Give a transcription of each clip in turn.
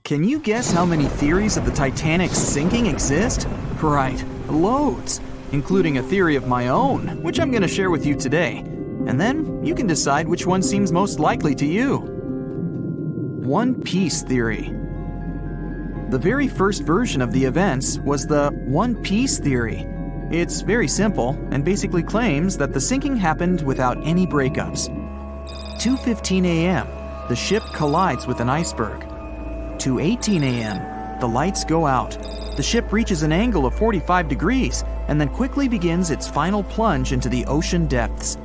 Can you guess how many theories of the Titanic's sinking exist? Right, loads, including a theory of my own, which I'm going to share with you today. And then you can decide which one seems most likely to you. One Piece theory. The very first version of the events was the One Piece theory. It's very simple and basically claims that the sinking happened without any breakups. 2:15 a.m., the ship collides with an iceberg. 2:18 a.m., the lights go out. The ship reaches an angle of 45 degrees and then quickly begins its final plunge into the ocean depths.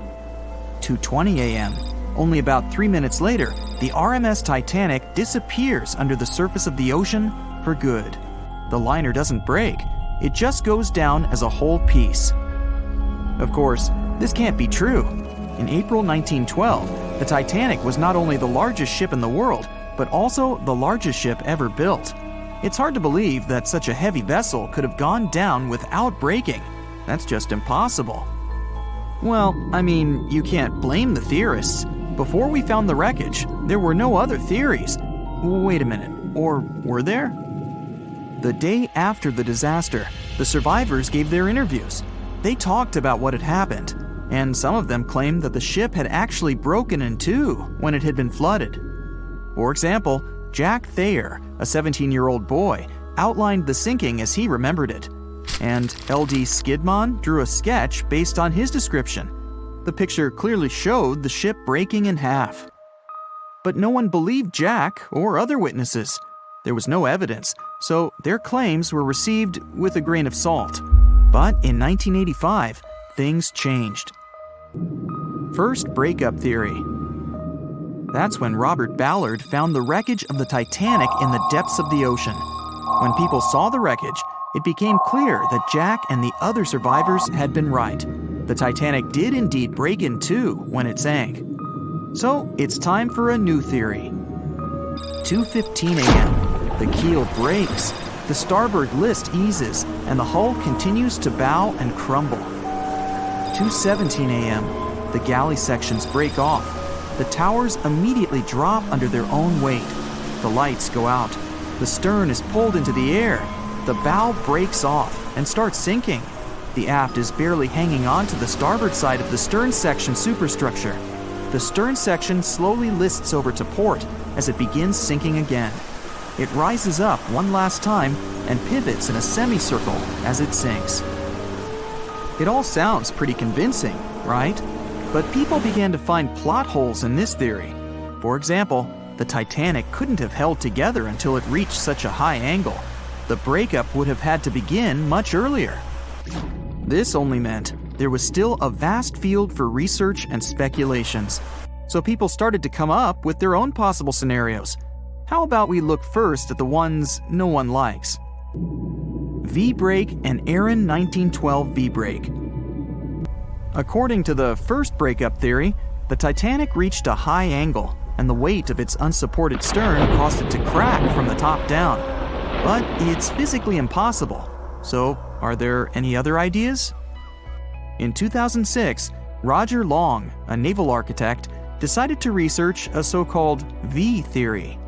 2:20 a.m., only about 3 minutes later, the RMS Titanic disappears under the surface of the ocean for good. The liner doesn't break, it just goes down as a whole piece. Of course, this can't be true. In April 1912, the Titanic was not only the largest ship in the world, but also the largest ship ever built. It's hard to believe that such a heavy vessel could have gone down without breaking. That's just impossible. Well, I mean, you can't blame the theorists. Before we found the wreckage, there were no other theories. Wait a minute, or were there? The day after the disaster, the survivors gave their interviews. They talked about what had happened, and some of them claimed that the ship had actually broken in two when it had been flooded. For example, Jack Thayer, a 17-year-old boy, outlined the sinking as he remembered it, and L.D. Skidmon drew a sketch based on his description. The picture clearly showed the ship breaking in half. But no one believed Jack or other witnesses. There was no evidence, so their claims were received with a grain of salt. But in 1985, things changed. First breakup theory. That's when Robert Ballard found the wreckage of the Titanic in the depths of the ocean. When people saw the wreckage, it became clear that Jack and the other survivors had been right. The Titanic did indeed break in two when it sank. So it's time for a new theory. 2:15 a.m. The keel breaks, the starboard list eases, and the hull continues to bow and crumble. 2:17 a.m. The galley sections break off. The towers immediately drop under their own weight. The lights go out. The stern is pulled into the air. The bow breaks off and starts sinking. The aft is barely hanging on to the starboard side of the stern section superstructure. The stern section slowly lists over to port as it begins sinking again. It rises up one last time and pivots in a semicircle as it sinks. It all sounds pretty convincing, right? But people began to find plot holes in this theory. For example, the Titanic couldn't have held together until it reached such a high angle. The breakup would have had to begin much earlier. This only meant there was still a vast field for research and speculations. So people started to come up with their own possible scenarios. How about we look first at the ones no one likes? V-brake and Aaron 1912 V-brake. According to the first breakup theory, the Titanic reached a high angle, and the weight of its unsupported stern caused it to crack from the top down. But it's physically impossible. So, are there any other ideas? In 2006, Roger Long, a naval architect, decided to research a so-called V theory.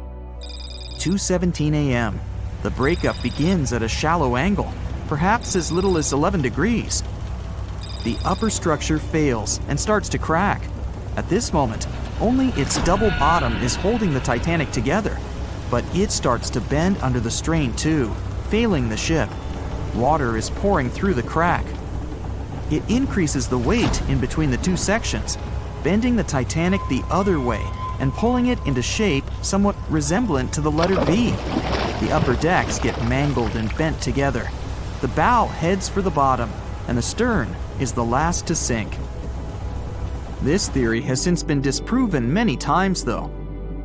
2:17 a.m. The breakup begins at a shallow angle, perhaps as little as 11 degrees. The upper structure fails and starts to crack. At this moment, only its double bottom is holding the Titanic together, but it starts to bend under the strain too, failing the ship. Water is pouring through the crack. It increases the weight in between the two sections, bending the Titanic the other way and pulling it into shape somewhat resemblant to the letter V. The upper decks get mangled and bent together. The bow heads for the bottom, and the stern is the last to sink. This theory has since been disproven many times, though.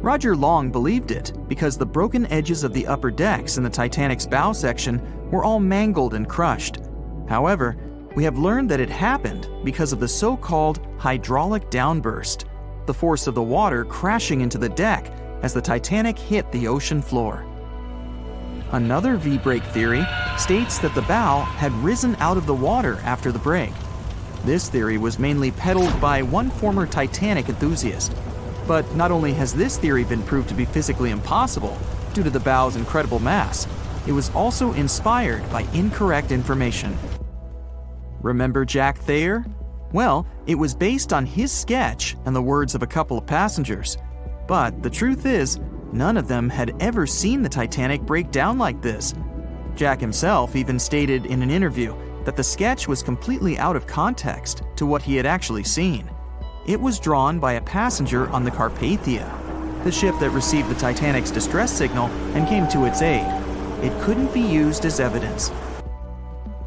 Roger Long believed it because the broken edges of the upper decks in the Titanic's bow section were all mangled and crushed. However, we have learned that it happened because of the so-called hydraulic downburst, the force of the water crashing into the deck as the Titanic hit the ocean floor. Another V-brake theory states that the bow had risen out of the water after the break. This theory was mainly peddled by one former Titanic enthusiast. But not only has this theory been proved to be physically impossible, due to the bow's incredible mass. It was also inspired by incorrect information. Remember Jack Thayer? Well, it was based on his sketch and the words of a couple of passengers. But the truth is, none of them had ever seen the Titanic break down like this. Jack himself even stated in an interview that the sketch was completely out of context to what he had actually seen. It was drawn by a passenger on the Carpathia, the ship that received the Titanic's distress signal and came to its aid. It couldn't be used as evidence.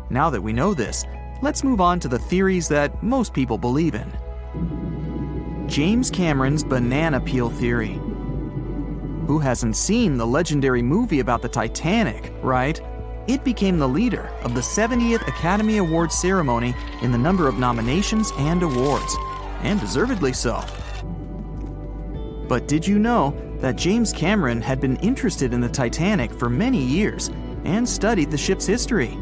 Now that we know this, let's move on to the theories that most people believe in. James Cameron's banana peel theory. Who hasn't seen the legendary movie about the Titanic, right? It became the leader of the 70th Academy Awards ceremony in the number of nominations and awards, and deservedly so. But did you know that James Cameron had been interested in the Titanic for many years and studied the ship's history?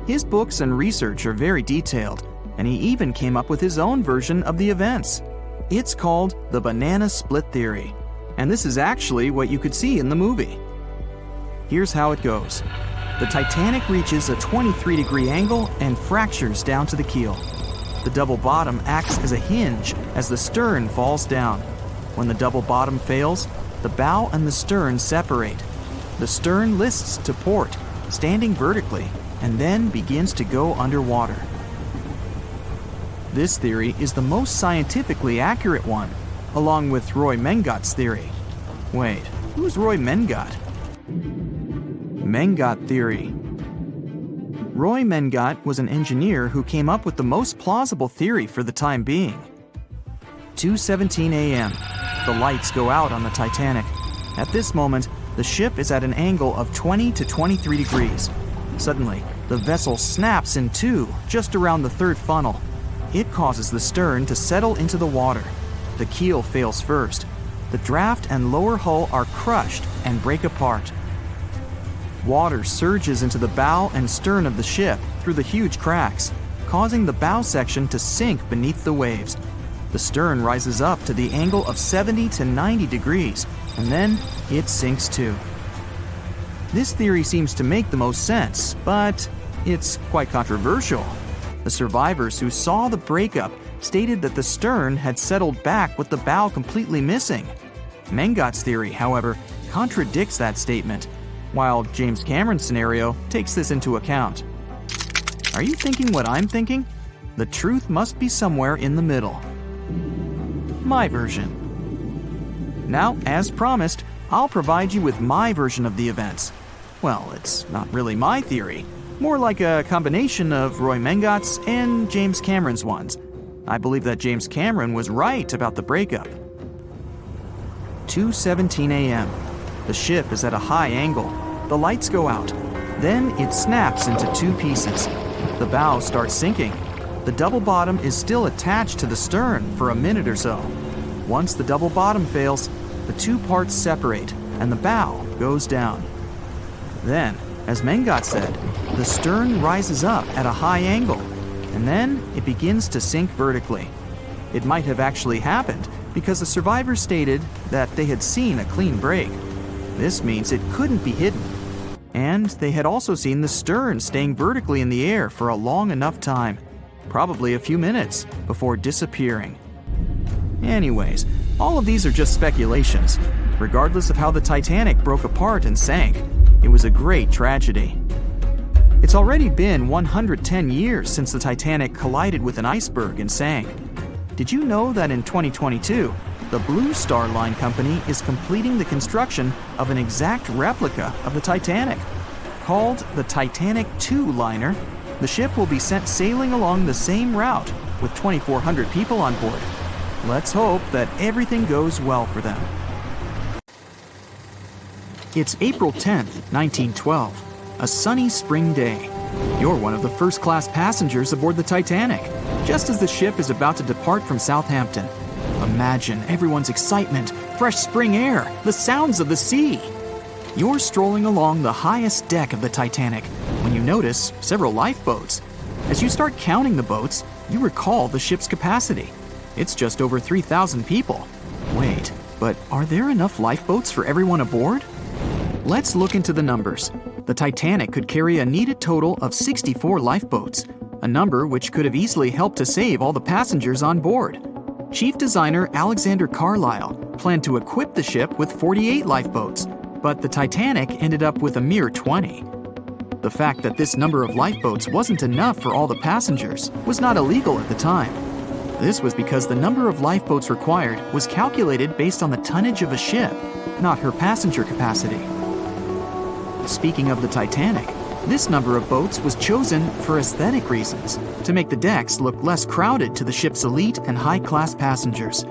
His books and research are very detailed, and he even came up with his own version of the events. It's called the banana split theory, and this is actually what you could see in the movie. Here's how it goes. The Titanic reaches a 23-degree angle and fractures down to the keel. The double bottom acts as a hinge as the stern falls down. When the double bottom fails, the bow and the stern separate. The stern lists to port, standing vertically, and then begins to go underwater. This theory is the most scientifically accurate one, along with Roy Mengat's theory. Wait, who's Roy Mengat? Mengat theory. Roy Mengat was an engineer who came up with the most plausible theory for the time being. 2:17 a.m. The lights go out on the Titanic. At this moment, the ship is at an angle of 20 to 23 degrees. Suddenly, the vessel snaps in two just around the third funnel. It causes the stern to settle into the water. The keel fails first. The draft and lower hull are crushed and break apart. Water surges into the bow and stern of the ship through the huge cracks, causing the bow section to sink beneath the waves. The stern rises up to the angle of 70 to 90 degrees, and then it sinks too. This theory seems to make the most sense, but it's quite controversial. The survivors who saw the breakup stated that the stern had settled back with the bow completely missing. Mengat's theory, however, contradicts that statement, while James Cameron's scenario takes this into account. Are you thinking what I'm thinking? The truth must be somewhere in the middle. My version. Now, as promised, I'll provide you with my version of the events. Well, it's not really my theory, more like a combination of Roy Mengat's and James Cameron's ones. I believe that James Cameron was right about the breakup. 2:17 a.m. The ship is at a high angle. The lights go out. Then it snaps into two pieces. The bow starts sinking. The double bottom is still attached to the stern for a minute or so. Once the double bottom fails, the two parts separate and the bow goes down. Then, as Mengat said, the stern rises up at a high angle, and then it begins to sink vertically. It might have actually happened because the survivors stated that they had seen a clean break. This means it couldn't be hidden. And they had also seen the stern staying vertically in the air for a long enough time, probably a few minutes, before disappearing. Anyways, all of these are just speculations. Regardless of how the Titanic broke apart and sank, it was a great tragedy. It's already been 110 years since the Titanic collided with an iceberg and sank. Did you know that in 2022, the Blue Star Line Company is completing the construction of an exact replica of the Titanic? Called the Titanic II liner, the ship will be sent sailing along the same route with 2,400 people on board. Let's hope that everything goes well for them. It's April 10th, 1912, a sunny spring day. You're one of the first-class passengers aboard the Titanic, just as the ship is about to depart from Southampton. Imagine everyone's excitement, fresh spring air, the sounds of the sea. You're strolling along the highest deck of the Titanic when you notice several lifeboats. As you start counting the boats, you recall the ship's capacity. It's just over 3,000 people. Wait, but are there enough lifeboats for everyone aboard? Let's look into the numbers. The Titanic could carry a needed total of 64 lifeboats, a number which could have easily helped to save all the passengers on board. Chief designer Alexander Carlisle planned to equip the ship with 48 lifeboats, but the Titanic ended up with a mere 20. The fact that this number of lifeboats wasn't enough for all the passengers was not illegal at the time. This was because the number of lifeboats required was calculated based on the tonnage of a ship, not her passenger capacity. Speaking of the Titanic, this number of boats was chosen for aesthetic reasons, to make the decks look less crowded to the ship's elite and high-class passengers.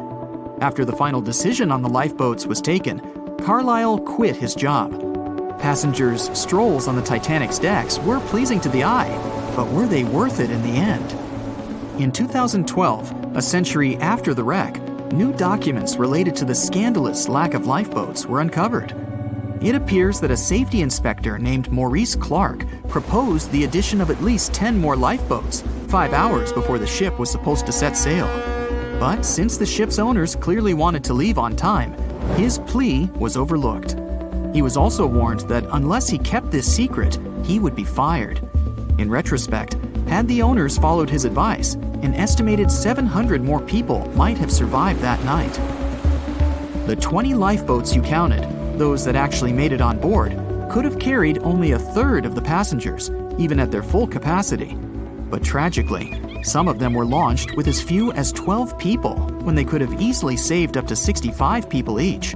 After the final decision on the lifeboats was taken, Carlisle quit his job. Passengers' strolls on the Titanic's decks were pleasing to the eye, but were they worth it in the end? In 2012, a century after the wreck, new documents related to the scandalous lack of lifeboats were uncovered. It appears that a safety inspector named Maurice Clark proposed the addition of at least 10 more lifeboats, 5 hours before the ship was supposed to set sail. But since the ship's owners clearly wanted to leave on time, his plea was overlooked. He was also warned that unless he kept this secret, he would be fired. In retrospect, had the owners followed his advice, an estimated 700 more people might have survived that night. The 20 lifeboats you counted, those that actually made it on board, could have carried only a third of the passengers, even at their full capacity. But tragically, some of them were launched with as few as 12 people, when they could have easily saved up to 65 people each.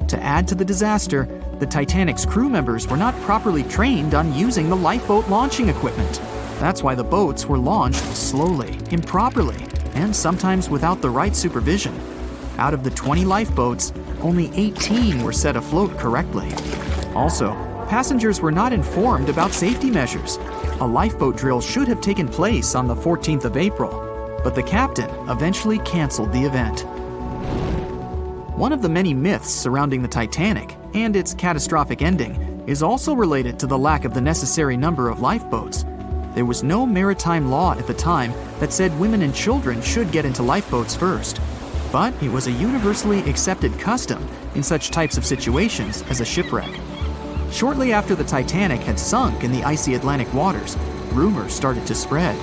To add to the disaster, the Titanic's crew members were not properly trained on using the lifeboat launching equipment. That's why the boats were launched slowly, improperly, and sometimes without the right supervision. Out of the 20 lifeboats, only 18 were set afloat correctly. Also, passengers were not informed about safety measures. A lifeboat drill should have taken place on the 14th of April, but the captain eventually canceled the event. One of the many myths surrounding the Titanic and its catastrophic ending is also related to the lack of the necessary number of lifeboats. There was no maritime law at the time that said women and children should get into lifeboats first. But it was a universally accepted custom in such types of situations as a shipwreck. Shortly after the Titanic had sunk in the icy Atlantic waters, rumors started to spread.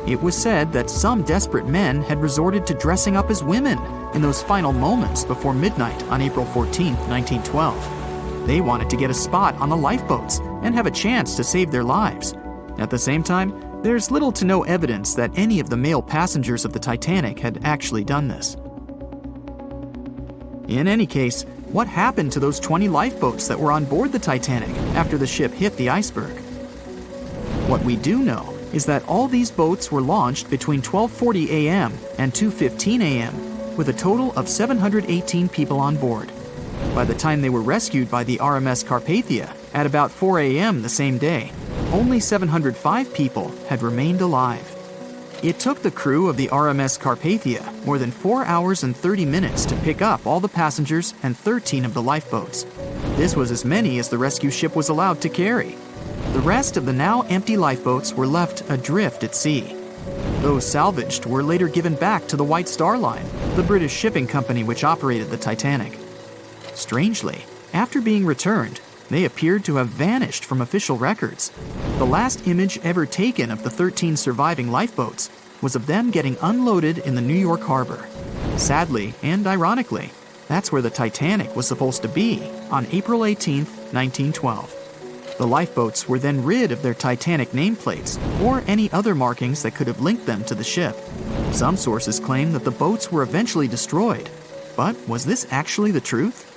It was said that some desperate men had resorted to dressing up as women in those final moments before midnight on April 14, 1912. They wanted to get a spot on the lifeboats and have a chance to save their lives. At the same time, there's little to no evidence that any of the male passengers of the Titanic had actually done this. In any case, what happened to those 20 lifeboats that were on board the Titanic after the ship hit the iceberg? What we do know is that all these boats were launched between 12:40 a.m. and 2:15 a.m., with a total of 718 people on board. By the time they were rescued by the RMS Carpathia at about 4 a.m. the same day, only 705 people had remained alive. It took the crew of the RMS Carpathia more than 4 hours and 30 minutes to pick up all the passengers and 13 of the lifeboats. This was as many as the rescue ship was allowed to carry. The rest of the now empty lifeboats were left adrift at sea. Those salvaged were later given back to the White Star Line, the British shipping company which operated the Titanic. Strangely, after being returned, they appeared to have vanished from official records. The last image ever taken of the 13 surviving lifeboats was of them getting unloaded in the New York harbor. Sadly, and ironically, that's where the Titanic was supposed to be on April 18, 1912. The lifeboats were then rid of their Titanic nameplates or any other markings that could have linked them to the ship. Some sources claim that the boats were eventually destroyed. But was this actually the truth?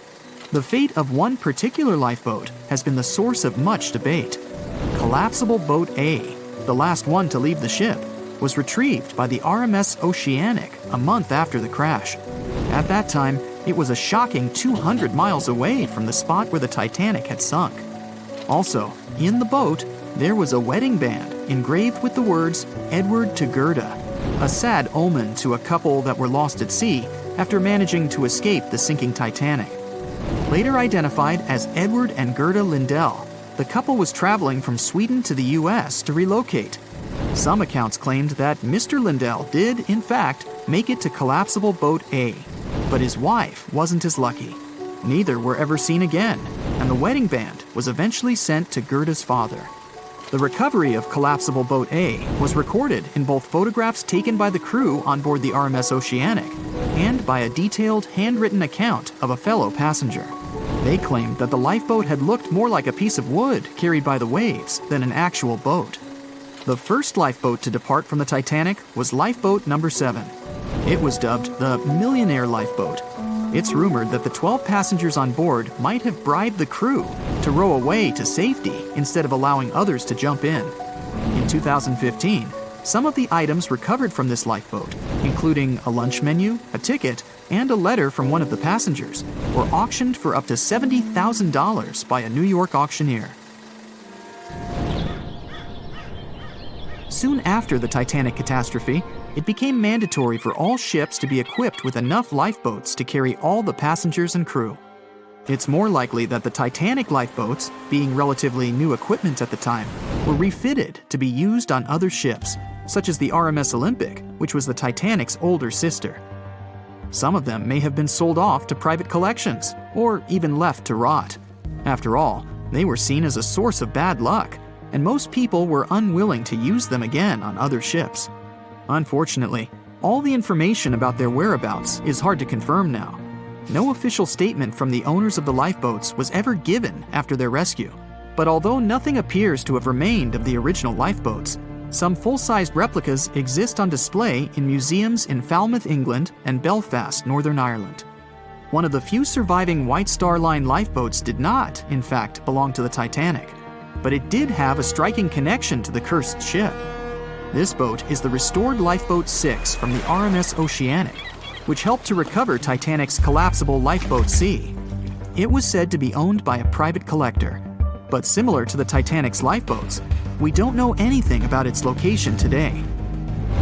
The fate of one particular lifeboat has been the source of much debate. Collapsible Boat A, the last one to leave the ship, was retrieved by the RMS Oceanic a month after the crash. At that time, it was a shocking 200 miles away from the spot where the Titanic had sunk. Also, in the boat, there was a wedding band engraved with the words "Edward to Gerda," a sad omen to a couple that were lost at sea after managing to escape the sinking Titanic. Later identified as Edward and Gerda Lindell, the couple was traveling from Sweden to the U.S. to relocate. Some accounts claimed that Mr. Lindell did, in fact, make it to Collapsible Boat A, but his wife wasn't as lucky. Neither were ever seen again, and the wedding band was eventually sent to Gerda's father. The recovery of collapsible boat A was recorded in both photographs taken by the crew on board the RMS Oceanic and by a detailed handwritten account of a fellow passenger. They claimed that the lifeboat had looked more like a piece of wood carried by the waves than an actual boat. The first lifeboat to depart from the Titanic was lifeboat number 7. It was dubbed the Millionaire Lifeboat. It's rumored that the 12 passengers on board might have bribed the crew to row away to safety instead of allowing others to jump in. In 2015, some of the items recovered from this lifeboat, including a lunch menu, a ticket, and a letter from one of the passengers, were auctioned for up to $70,000 by a New York auctioneer. Soon after the Titanic catastrophe, it became mandatory for all ships to be equipped with enough lifeboats to carry all the passengers and crew. It's more likely that the Titanic lifeboats, being relatively new equipment at the time, were refitted to be used on other ships, such as the RMS Olympic, which was the Titanic's older sister. Some of them may have been sold off to private collections, or even left to rot. After all, they were seen as a source of bad luck, and most people were unwilling to use them again on other ships. Unfortunately, all the information about their whereabouts is hard to confirm now. No official statement from the owners of the lifeboats was ever given after their rescue. But although nothing appears to have remained of the original lifeboats, some full-sized replicas exist on display in museums in Falmouth, England, and Belfast, Northern Ireland. One of the few surviving White Star Line lifeboats did not, in fact, belong to the Titanic, but it did have a striking connection to the cursed ship. This boat is the restored Lifeboat 6 from the RMS Oceanic, which helped to recover Titanic's collapsible Lifeboat C. It was said to be owned by a private collector, but similar to the Titanic's lifeboats, we don't know anything about its location today.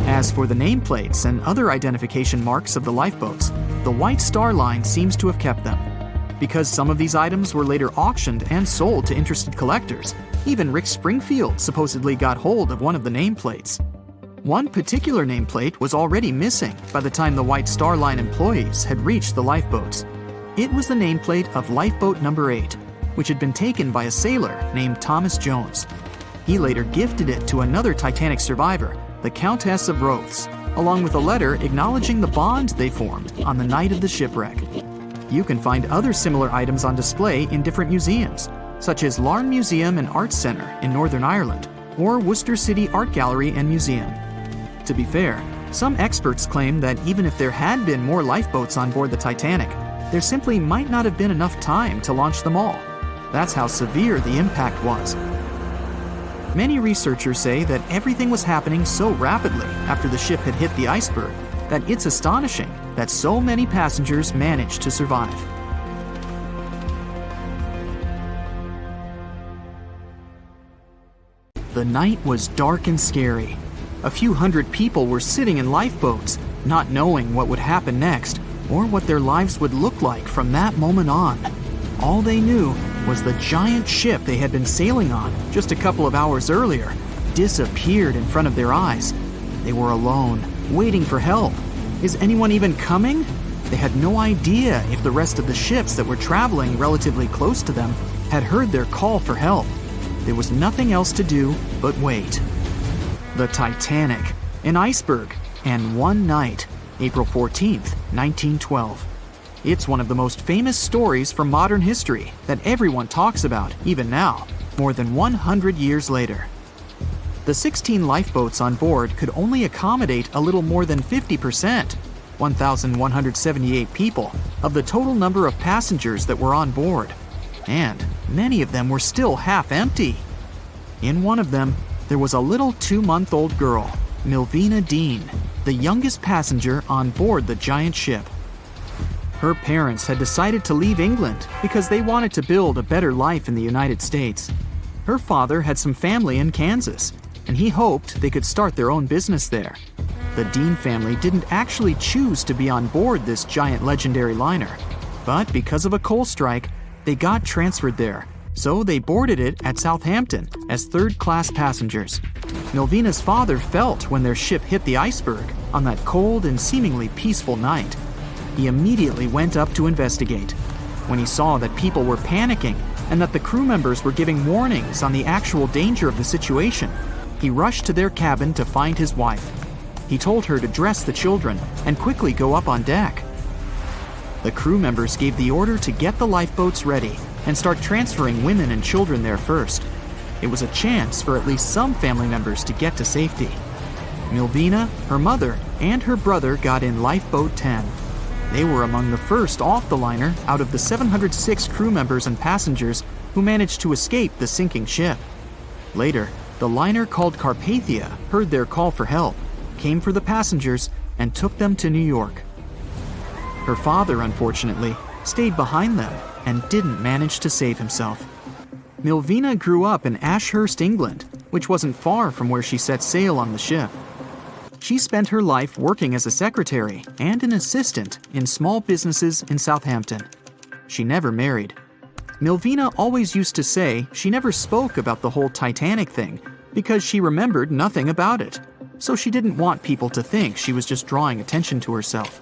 As for the nameplates and other identification marks of the lifeboats, the White Star Line seems to have kept them. Because some of these items were later auctioned and sold to interested collectors, even Rick Springfield supposedly got hold of one of the nameplates. One particular nameplate was already missing by the time the White Star Line employees had reached the lifeboats. It was the nameplate of Lifeboat Number 8, which had been taken by a sailor named Thomas Jones. He later gifted it to another Titanic survivor, the Countess of Rothes, along with a letter acknowledging the bond they formed on the night of the shipwreck. You can find other similar items on display in different museums, such as Larne Museum and Arts Centre in Northern Ireland, or Worcester City Art Gallery and Museum. To be fair, some experts claim that even if there had been more lifeboats on board the Titanic, there simply might not have been enough time to launch them all. That's how severe the impact was. Many researchers say that everything was happening so rapidly after the ship had hit the iceberg that it's astonishing that so many passengers managed to survive. The night was dark and scary. A few hundred people were sitting in lifeboats, not knowing what would happen next or what their lives would look like from that moment on. All they knew was the giant ship they had been sailing on just a couple of hours earlier disappeared in front of their eyes. They were alone, waiting for help. Is anyone even coming? They had no idea if the rest of the ships that were traveling relatively close to them had heard their call for help. There was nothing else to do but wait. The Titanic, an iceberg, and one night, April 14th, 1912. It's one of the most famous stories from modern history that everyone talks about, even now, more than 100 years later. The 16 lifeboats on board could only accommodate a little more than 50%, 1,178 people, of the total number of passengers that were on board. And many of them were still half empty. In one of them, there was a little 2-month-old girl, Milvina Dean, the youngest passenger on board the giant ship. Her parents had decided to leave England because they wanted to build a better life in the United States. Her father had some family in Kansas, and he hoped they could start their own business there. The Dean family didn't actually choose to be on board this giant legendary liner, but because of a coal strike, they got transferred there, so they boarded it at Southampton as third-class passengers. Milvina's father felt when their ship hit the iceberg on that cold and seemingly peaceful night. He immediately went up to investigate. When he saw that people were panicking, and that the crew members were giving warnings on the actual danger of the situation, he rushed to their cabin to find his wife. He told her to dress the children and quickly go up on deck. The crew members gave the order to get the lifeboats ready and start transferring women and children there first. It was a chance for at least some family members to get to safety. Milvina, her mother, and her brother got in Lifeboat 10. They were among the first off the liner out of the 706 crew members and passengers who managed to escape the sinking ship. Later, the liner called Carpathia heard their call for help, came for the passengers, and took them to New York. Her father, unfortunately, stayed behind them and didn't manage to save himself. Milvina grew up in Ashurst, England, which wasn't far from where she set sail on the ship. She spent her life working as a secretary and an assistant in small businesses in Southampton. She never married. Milvina always used to say she never spoke about the whole Titanic thing because she remembered nothing about it, so she didn't want people to think she was just drawing attention to herself.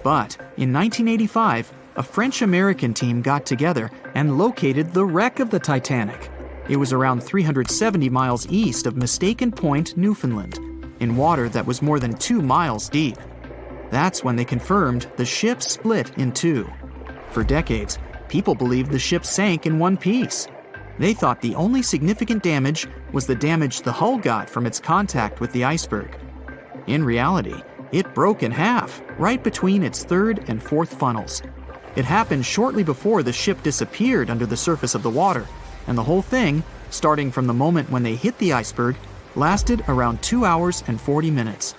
But in 1985, a French-American team got together and located the wreck of the Titanic. It was around 370 miles east of Mistaken Point, Newfoundland, in water that was more than 2 miles deep. That's when they confirmed the ship split in two. For decades, people believed the ship sank in one piece. They thought the only significant damage was the damage the hull got from its contact with the iceberg. In reality, it broke in half, right between its third and fourth funnels. It happened shortly before the ship disappeared under the surface of the water, and the whole thing, starting from the moment when they hit the iceberg, lasted around 2 hours and 40 minutes.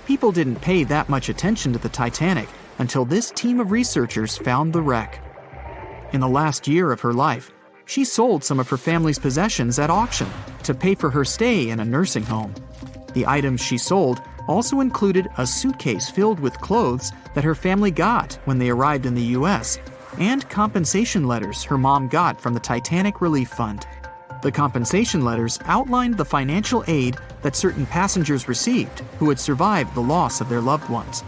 People didn't pay that much attention to the Titanic until this team of researchers found the wreck. In the last year of her life, she sold some of her family's possessions at auction to pay for her stay in a nursing home. The items she sold also included a suitcase filled with clothes that her family got when they arrived in the US, and compensation letters her mom got from the Titanic Relief Fund. The compensation letters outlined the financial aid that certain passengers received who had survived the loss of their loved ones.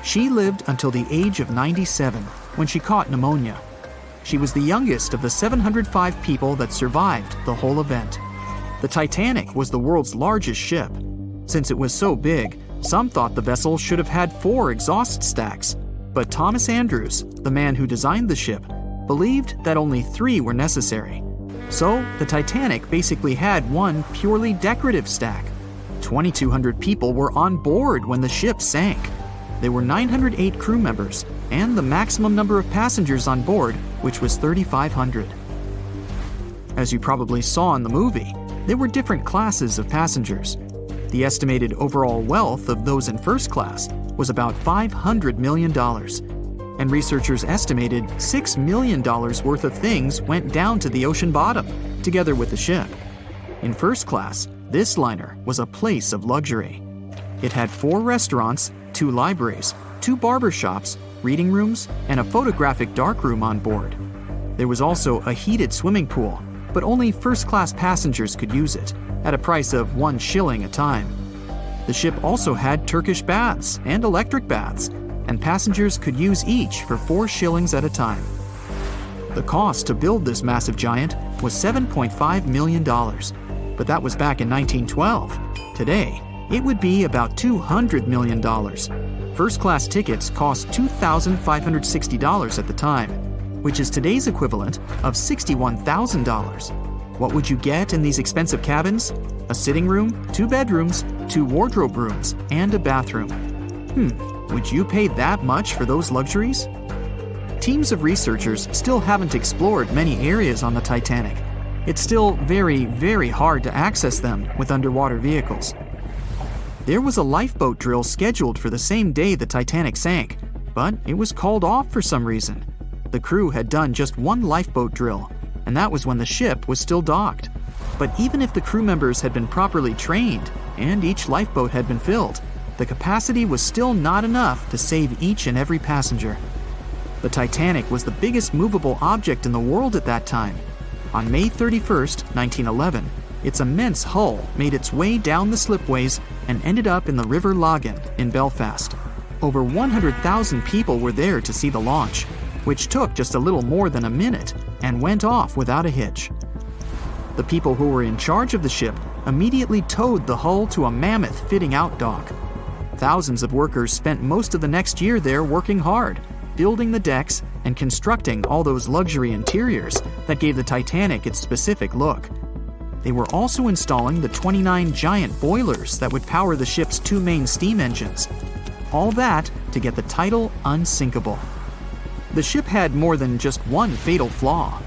She lived until the age of 97 when she caught pneumonia. She was the youngest of the 705 people that survived the whole event. The Titanic was the world's largest ship. Since it was so big, some thought the vessel should have had 4 exhaust stacks. But Thomas Andrews, the man who designed the ship, believed that only 3 were necessary. So, the Titanic basically had one purely decorative stack. 2,200 people were on board when the ship sank. There were 908 crew members, and the maximum number of passengers on board, which was 3,500. As you probably saw in the movie, there were different classes of passengers. The estimated overall wealth of those in first class was about $500 million. And researchers estimated $6 million worth of things went down to the ocean bottom, together with the ship. In first class, this liner was a place of luxury. It had 4 restaurants, 2 libraries, 2 barber shops, reading rooms, and a photographic darkroom on board. There was also a heated swimming pool, but only first-class passengers could use it, at a price of 1 shilling a time. The ship also had Turkish baths and electric baths, and passengers could use each for 4 shillings at a time. The cost to build this massive giant was $7.5 million, but that was back in 1912. Today, it would be about $200 million. First-class tickets cost $2,560 at the time, which is today's equivalent of $61,000. What would you get in these expensive cabins? A sitting room, 2 bedrooms, 2 wardrobe rooms, and a bathroom. Would you pay that much for those luxuries? Teams of researchers still haven't explored many areas on the Titanic. It's still very, very hard to access them with underwater vehicles. There was a lifeboat drill scheduled for the same day the Titanic sank, but it was called off for some reason. The crew had done just 1 lifeboat drill, and that was when the ship was still docked. But even if the crew members had been properly trained and each lifeboat had been filled, the capacity was still not enough to save each and every passenger. The Titanic was the biggest movable object in the world at that time. On May 31st, 1911, its immense hull made its way down the slipways and ended up in the River Lagan in Belfast. Over 100,000 people were there to see the launch. which took just a little more than a minute and went off without a hitch. The people who were in charge of the ship immediately towed the hull to a mammoth fitting-out dock. Thousands of workers spent most of the next year there working hard, building the decks and constructing all those luxury interiors that gave the Titanic its specific look. They were also installing the 29 giant boilers that would power the ship's 2 main steam engines. All that to get the title unsinkable. The ship had more than just one fatal flaw.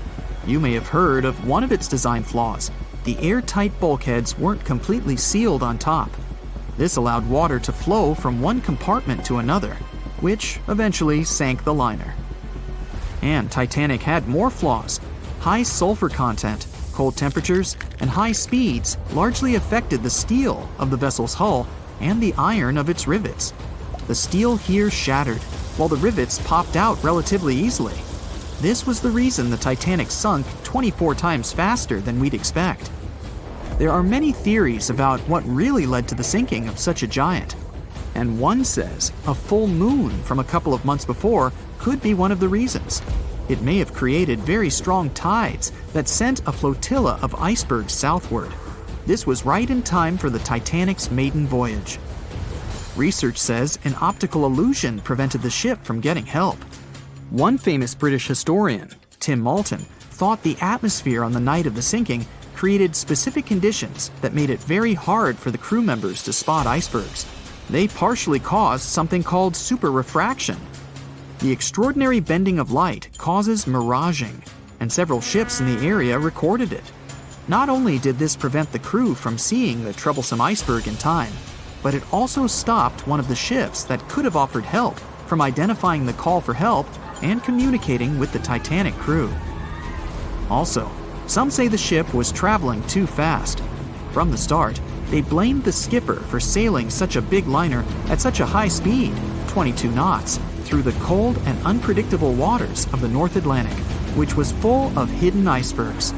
You may have heard of one of its design flaws. The airtight bulkheads weren't completely sealed on top. This allowed water to flow from one compartment to another, which eventually sank the liner. And Titanic had more flaws. High sulfur content, cold temperatures, and high speeds largely affected the steel of the vessel's hull and the iron of its rivets. The steel here shattered, while the rivets popped out relatively easily. This was the reason the Titanic sunk 24 times faster than we'd expect. There are many theories about what really led to the sinking of such a giant. And one says a full moon from a couple of months before could be one of the reasons. It may have created very strong tides that sent a flotilla of icebergs southward. This was right in time for the Titanic's maiden voyage. Research says an optical illusion prevented the ship from getting help. One famous British historian, Tim Moulton, thought the atmosphere on the night of the sinking created specific conditions that made it very hard for the crew members to spot icebergs. They partially caused something called superrefraction. The extraordinary bending of light causes miraging, and several ships in the area recorded it. Not only did this prevent the crew from seeing the troublesome iceberg in time, but it also stopped one of the ships that could have offered help from identifying the call for help and communicating with the Titanic crew. Also, some say the ship was traveling too fast. From the start, they blamed the skipper for sailing such a big liner at such a high speed, 22 knots, through the cold and unpredictable waters of the North Atlantic, which was full of hidden icebergs.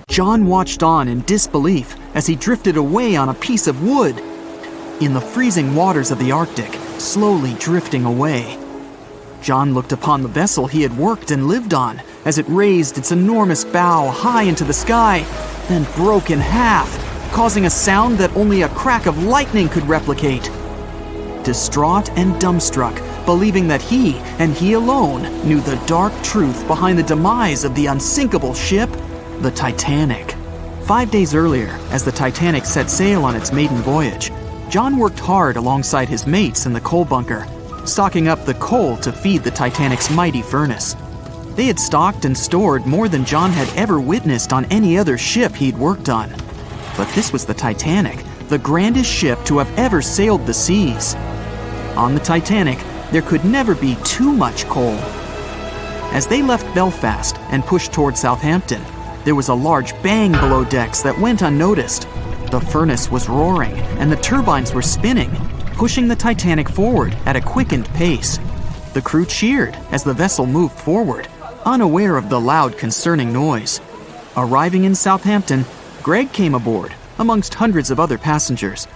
John watched on in disbelief as he drifted away on a piece of wood. In the freezing waters of the Arctic, slowly drifting away. John looked upon the vessel he had worked and lived on as it raised its enormous bow high into the sky, then broke in half, causing a sound that only a crack of lightning could replicate. Distraught and dumbstruck, believing that he, and he alone, knew the dark truth behind the demise of the unsinkable ship, the Titanic. 5 days earlier, as the Titanic set sail on its maiden voyage, John worked hard alongside his mates in the coal bunker, stocking up the coal to feed the Titanic's mighty furnace. They had stocked and stored more than John had ever witnessed on any other ship he'd worked on. But this was the Titanic, the grandest ship to have ever sailed the seas. On the Titanic, there could never be too much coal. As they left Belfast and pushed toward Southampton, there was a large bang below decks that went unnoticed. The furnace was roaring and the turbines were spinning, pushing the Titanic forward at a quickened pace. The crew cheered as the vessel moved forward, unaware of the loud, concerning noise. Arriving in Southampton, Greg came aboard, amongst hundreds of other passengers.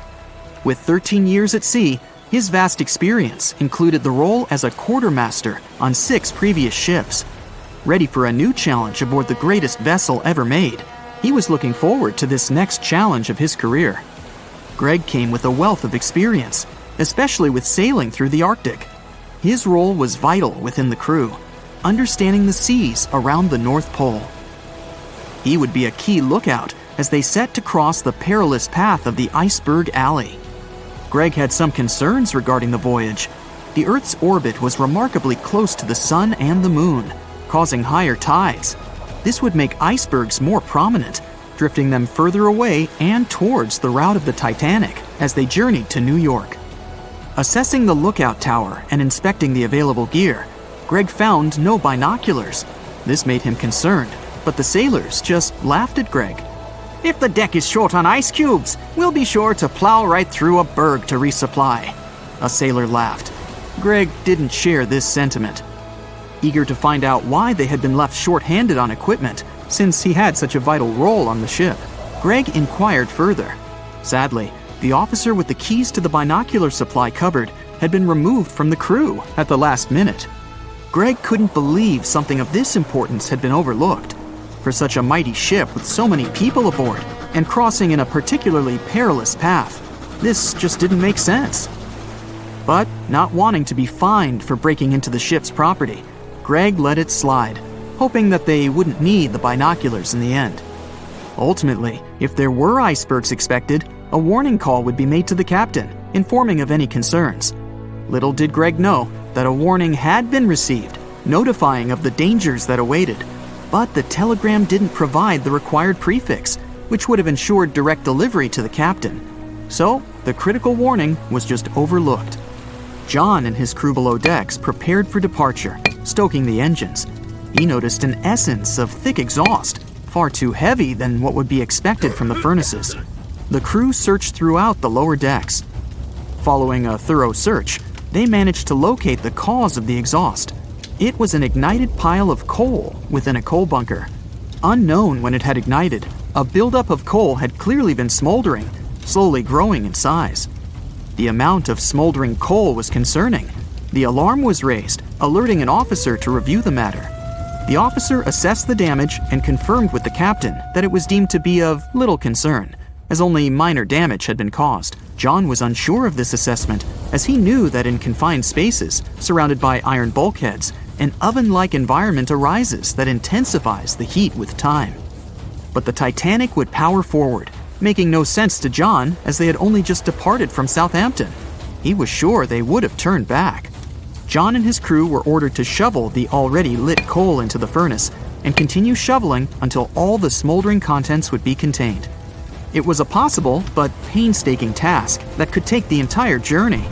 With 13 years at sea, his vast experience included the role as a quartermaster on 6 previous ships. Ready for a new challenge aboard the greatest vessel ever made, he was looking forward to this next challenge of his career. Greg came with a wealth of experience, especially with sailing through the Arctic. His role was vital within the crew, understanding the seas around the North Pole. He would be a key lookout as they set to cross the perilous path of the Iceberg Alley. Greg had some concerns regarding the voyage. The Earth's orbit was remarkably close to the Sun and the Moon, causing higher tides. This would make icebergs more prominent, drifting them further away and towards the route of the Titanic as they journeyed to New York. Assessing the lookout tower and inspecting the available gear, Greg found no binoculars. This made him concerned, but the sailors just laughed at Greg. "If the deck is short on ice cubes, we'll be sure to plow right through a berg to resupply." A sailor laughed. Greg didn't share this sentiment. Eager to find out why they had been left short-handed on equipment, since he had such a vital role on the ship, Greg inquired further. Sadly, the officer with the keys to the binocular supply cupboard had been removed from the crew at the last minute. Greg couldn't believe something of this importance had been overlooked. For such a mighty ship with so many people aboard and crossing in a particularly perilous path, this just didn't make sense. But not wanting to be fined for breaking into the ship's property, Greg let it slide, hoping that they wouldn't need the binoculars in the end. Ultimately, if there were icebergs expected, a warning call would be made to the captain, informing of any concerns. Little did Greg know that a warning had been received, notifying of the dangers that awaited. But the telegram didn't provide the required prefix, which would have ensured direct delivery to the captain. So, the critical warning was just overlooked. John and his crew below decks prepared for departure, stoking the engines. He noticed an essence of thick exhaust, far too heavy than what would be expected from the furnaces. The crew searched throughout the lower decks. Following a thorough search, they managed to locate the cause of the exhaust. It was an ignited pile of coal within a coal bunker. Unknown when it had ignited, a buildup of coal had clearly been smoldering, slowly growing in size. The amount of smoldering coal was concerning. The alarm was raised, alerting an officer to review the matter. The officer assessed the damage and confirmed with the captain that it was deemed to be of little concern, as only minor damage had been caused. John was unsure of this assessment, as he knew that in confined spaces, surrounded by iron bulkheads, an oven-like environment arises that intensifies the heat with time. But the Titanic would power forward, making no sense to John as they had only just departed from Southampton. He was sure they would have turned back. John and his crew were ordered to shovel the already lit coal into the furnace and continue shoveling until all the smoldering contents would be contained. It was a possible but painstaking task that could take the entire journey.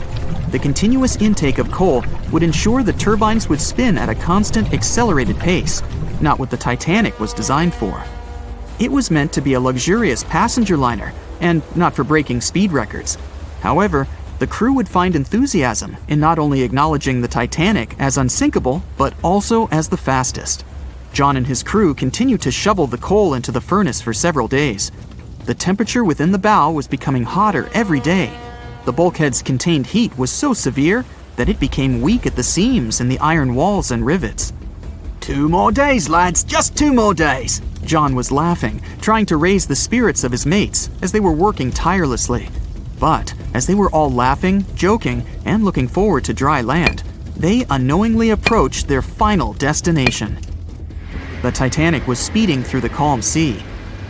The continuous intake of coal would ensure the turbines would spin at a constant accelerated pace, not what the Titanic was designed for. It was meant to be a luxurious passenger liner and not for breaking speed records. However, the crew would find enthusiasm in not only acknowledging the Titanic as unsinkable, but also as the fastest. John and his crew continued to shovel the coal into the furnace for several days. The temperature within the bow was becoming hotter every day. The bulkhead's contained heat was so severe that it became weak at the seams in the iron walls and rivets. 2 more days, lads, just 2 more days. John was laughing, trying to raise the spirits of his mates as they were working tirelessly. But as they were all laughing, joking, and looking forward to dry land, they unknowingly approached their final destination. The Titanic was speeding through the calm sea.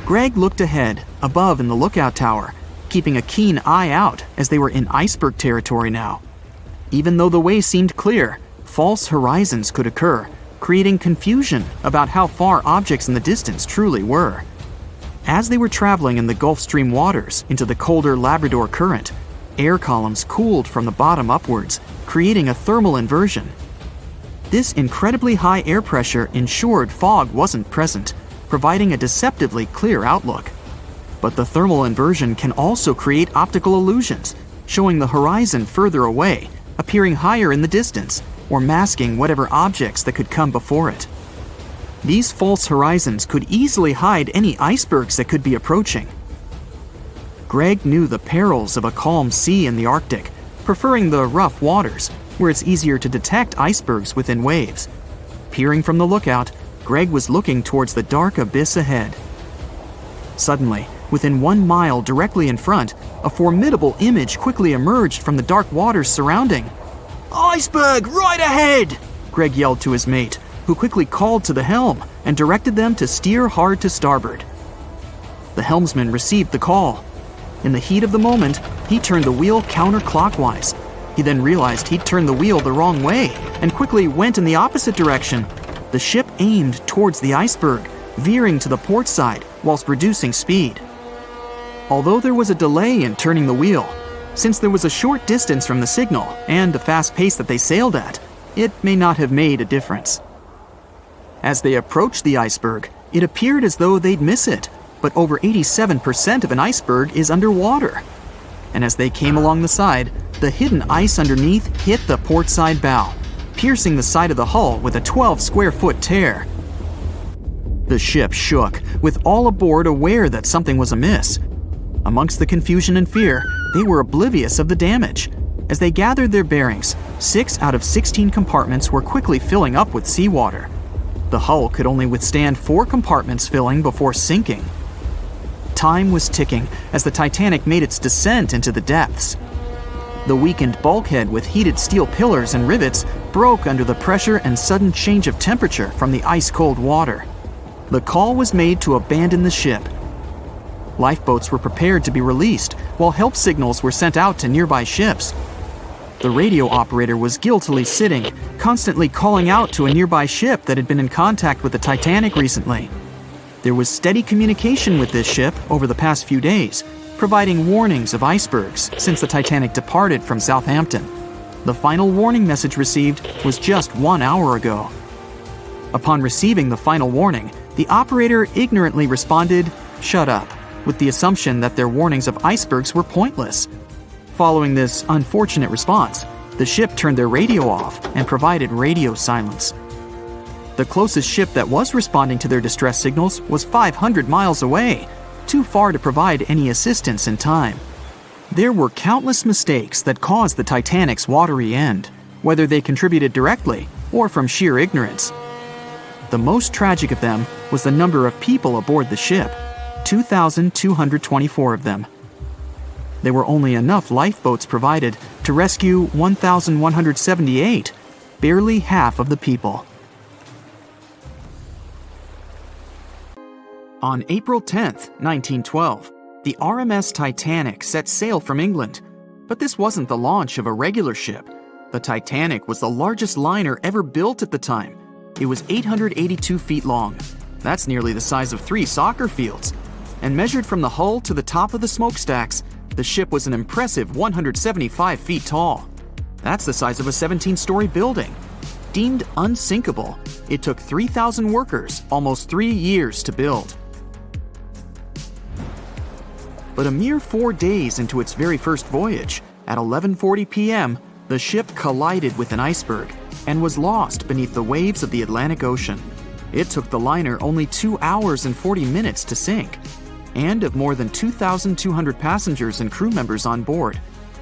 Greg looked ahead, above in the lookout tower, keeping a keen eye out as they were in iceberg territory now. Even though the way seemed clear, false horizons could occur, creating confusion about how far objects in the distance truly were. As they were traveling in the Gulf Stream waters into the colder Labrador Current, air columns cooled from the bottom upwards, creating a thermal inversion. This incredibly high air pressure ensured fog wasn't present, providing a deceptively clear outlook. But the thermal inversion can also create optical illusions, showing the horizon further away, appearing higher in the distance, or masking whatever objects that could come before it. These false horizons could easily hide any icebergs that could be approaching. Greg knew the perils of a calm sea in the Arctic, preferring the rough waters, where it's easier to detect icebergs within waves. Peering from the lookout, Greg was looking towards the dark abyss ahead. Suddenly, within 1 mile directly in front, a formidable image quickly emerged from the dark waters surrounding. "Iceberg, right ahead!" Greg yelled to his mate, who quickly called to the helm and directed them to steer hard to starboard. The helmsman received the call. In the heat of the moment, he turned the wheel counterclockwise. He then realized he'd turned the wheel the wrong way and quickly went in the opposite direction. The ship aimed towards the iceberg, veering to the port side whilst reducing speed. Although there was a delay in turning the wheel, since there was a short distance from the signal and the fast pace that they sailed at, it may not have made a difference. As they approached the iceberg, it appeared as though they'd miss it, but over 87% of an iceberg is underwater. And as they came along the side, the hidden ice underneath hit the port side bow, piercing the side of the hull with a 12-square-foot tear. The ship shook, with all aboard aware that something was amiss. Amongst the confusion and fear, they were oblivious of the damage. As they gathered their bearings, 6 out of 16 compartments were quickly filling up with seawater. The hull could only withstand 4 compartments filling before sinking. Time was ticking as the Titanic made its descent into the depths. The weakened bulkhead with heated steel pillars and rivets broke under the pressure and sudden change of temperature from the ice-cold water. The call was made to abandon the ship. Lifeboats were prepared to be released, while help signals were sent out to nearby ships. The radio operator was guiltily sitting, constantly calling out to a nearby ship that had been in contact with the Titanic recently. There was steady communication with this ship over the past few days, providing warnings of icebergs since the Titanic departed from Southampton. The final warning message received was just 1 hour ago. Upon receiving the final warning, the operator ignorantly responded, "Shut up," with the assumption that their warnings of icebergs were pointless. Following this unfortunate response, the ship turned their radio off and provided radio silence. The closest ship that was responding to their distress signals was 500 miles away, too far to provide any assistance in time. There were countless mistakes that caused the Titanic's watery end, whether they contributed directly or from sheer ignorance. The most tragic of them was the number of people aboard the ship, 2,224 of them. There were only enough lifeboats provided to rescue 1,178, barely half of the people. On April 10, 1912, the RMS Titanic set sail from England. But this wasn't the launch of a regular ship. The Titanic was the largest liner ever built at the time. It was 882 feet long. That's nearly the size of 3 soccer fields. And measured from the hull to the top of the smokestacks, the ship was an impressive 175 feet tall. That's the size of a 17-story building. Deemed unsinkable, it took 3,000 workers almost 3 years to build. But a mere 4 days into its very first voyage, at 11:40 p.m., the ship collided with an iceberg and was lost beneath the waves of the Atlantic Ocean. It took the liner only 2 hours and 40 minutes to sink. And of more than 2,200 passengers and crew members on board,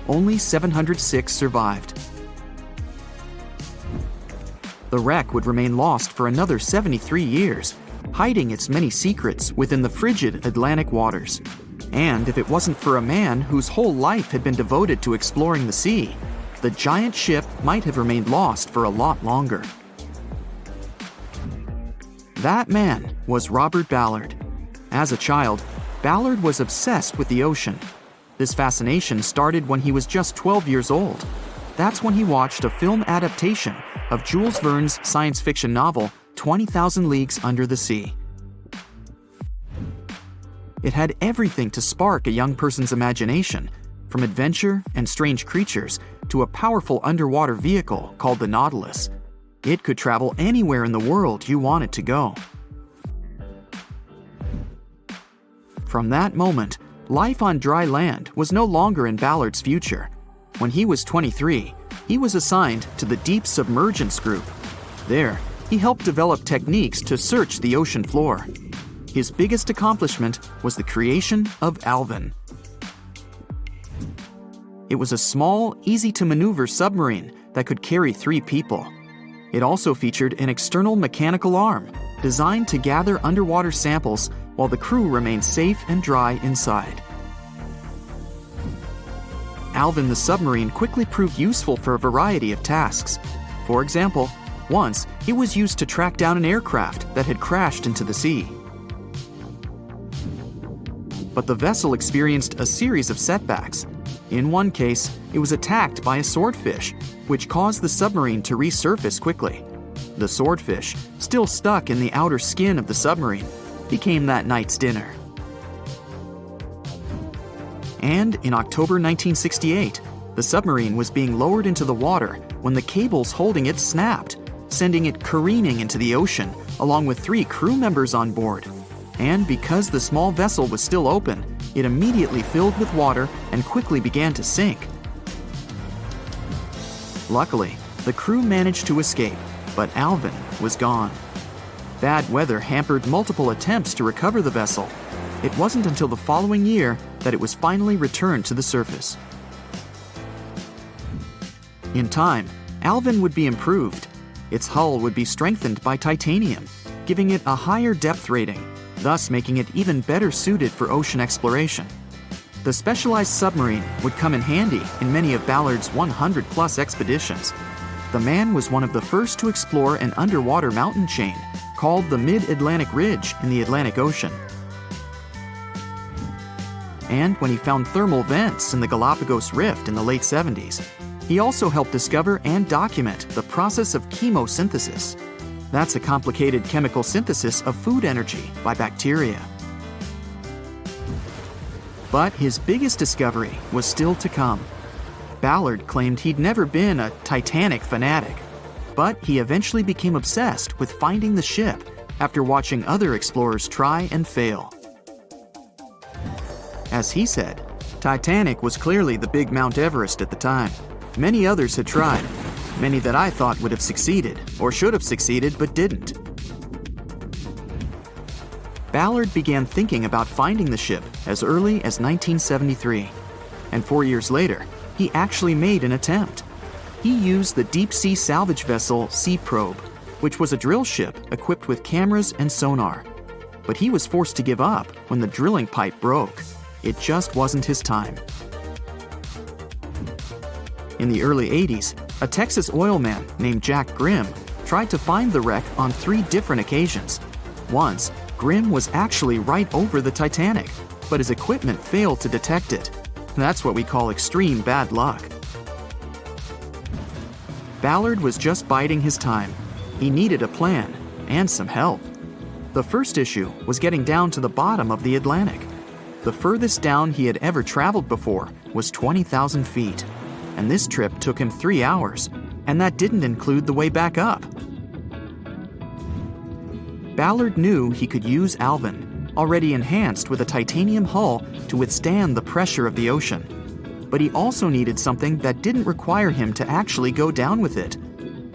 only 706 survived. The wreck would remain lost for another 73 years, hiding its many secrets within the frigid Atlantic waters. And if it wasn't for a man whose whole life had been devoted to exploring the sea, the giant ship might have remained lost for a lot longer. That man was Robert Ballard. As a child, Ballard was obsessed with the ocean. This fascination started when he was just 12 years old. That's when he watched a film adaptation of Jules Verne's science fiction novel, 20,000 Leagues Under the Sea. It had everything to spark a young person's imagination, from adventure and strange creatures to a powerful underwater vehicle called the Nautilus. It could travel anywhere in the world you wanted to go. From that moment, life on dry land was no longer in Ballard's future. When he was 23, he was assigned to the Deep Submergence Group. There, he helped develop techniques to search the ocean floor. His biggest accomplishment was the creation of Alvin. It was a small, easy-to-maneuver submarine that could carry 3 people. It also featured an external mechanical arm designed to gather underwater samples while the crew remained safe and dry inside. Alvin the submarine quickly proved useful for a variety of tasks. For example, once it was used to track down an aircraft that had crashed into the sea. But the vessel experienced a series of setbacks. In one case, it was attacked by a swordfish, which caused the submarine to resurface quickly. The swordfish, still stuck in the outer skin of the submarine, became that night's dinner. And in October 1968, the submarine was being lowered into the water when the cables holding it snapped, sending it careening into the ocean along with 3 crew members on board. And because the small vessel was still open, it immediately filled with water and quickly began to sink. Luckily, the crew managed to escape, but Alvin was gone. Bad weather hampered multiple attempts to recover the vessel. It wasn't until the following year that it was finally returned to the surface. In time, Alvin would be improved. Its hull would be strengthened by titanium, giving it a higher depth rating, thus making it even better suited for ocean exploration. The specialized submarine would come in handy in many of Ballard's 100-plus expeditions. The man was one of the first to explore an underwater mountain chain called the Mid-Atlantic Ridge in the Atlantic Ocean. And when he found thermal vents in the Galapagos Rift in the late 70s, he also helped discover and document the process of chemosynthesis. That's a complicated chemical synthesis of food energy by bacteria. But his biggest discovery was still to come. Ballard claimed he'd never been a Titanic fanatic, but he eventually became obsessed with finding the ship after watching other explorers try and fail. As he said, Titanic was clearly the big Mount Everest at the time. Many others had tried, many that I thought would have succeeded, or should have succeeded but didn't. Ballard began thinking about finding the ship as early as 1973, and 4 years later, he actually made an attempt. He used the deep-sea salvage vessel Sea Probe, which was a drill ship equipped with cameras and sonar. But he was forced to give up when the drilling pipe broke. It just wasn't his time. In the early 80s, a Texas oil man named Jack Grimm tried to find the wreck on 3 different occasions. Once, Grimm was actually right over the Titanic, but his equipment failed to detect it. That's what we call extreme bad luck. Ballard was just biding his time. He needed a plan and some help. The first issue was getting down to the bottom of the Atlantic. The furthest down he had ever traveled before was 20,000 feet, and this trip took him 3 hours, and that didn't include the way back up. Ballard knew he could use Alvin, already enhanced with a titanium hull to withstand the pressure of the ocean. But he also needed something that didn't require him to actually go down with it.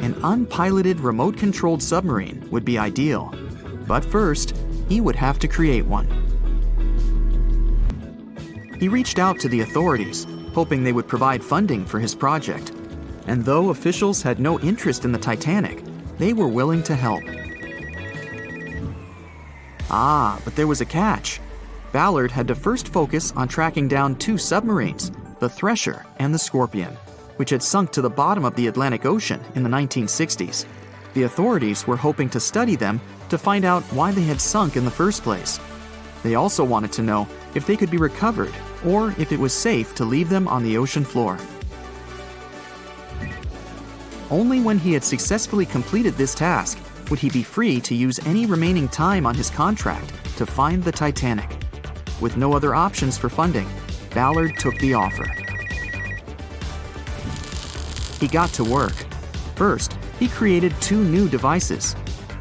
An unpiloted remote-controlled submarine would be ideal. But first, he would have to create one. He reached out to the authorities, hoping they would provide funding for his project. And though officials had no interest in the Titanic, they were willing to help. But there was a catch. Ballard had to first focus on tracking down 2 submarines, the Thresher and the Scorpion, which had sunk to the bottom of the Atlantic Ocean in the 1960s. The authorities were hoping to study them to find out why they had sunk in the first place. They also wanted to know if they could be recovered or if it was safe to leave them on the ocean floor. Only when he had successfully completed this task would he be free to use any remaining time on his contract to find the Titanic. With no other options for funding, Ballard took the offer. He got to work. First, he created 2 new devices.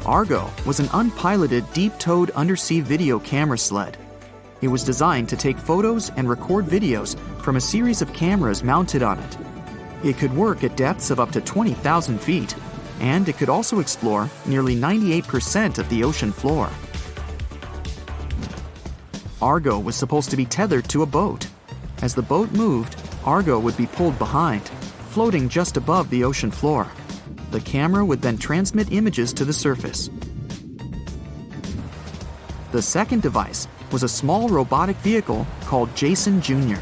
Argo was an unpiloted deep-towed undersea video camera sled. It was designed to take photos and record videos from a series of cameras mounted on it. It could work at depths of up to 20,000 feet, and it could also explore nearly 98% of the ocean floor. Argo was supposed to be tethered to a boat. As the boat moved, Argo would be pulled behind, floating just above the ocean floor. The camera would then transmit images to the surface. The second device was a small robotic vehicle called Jason Jr.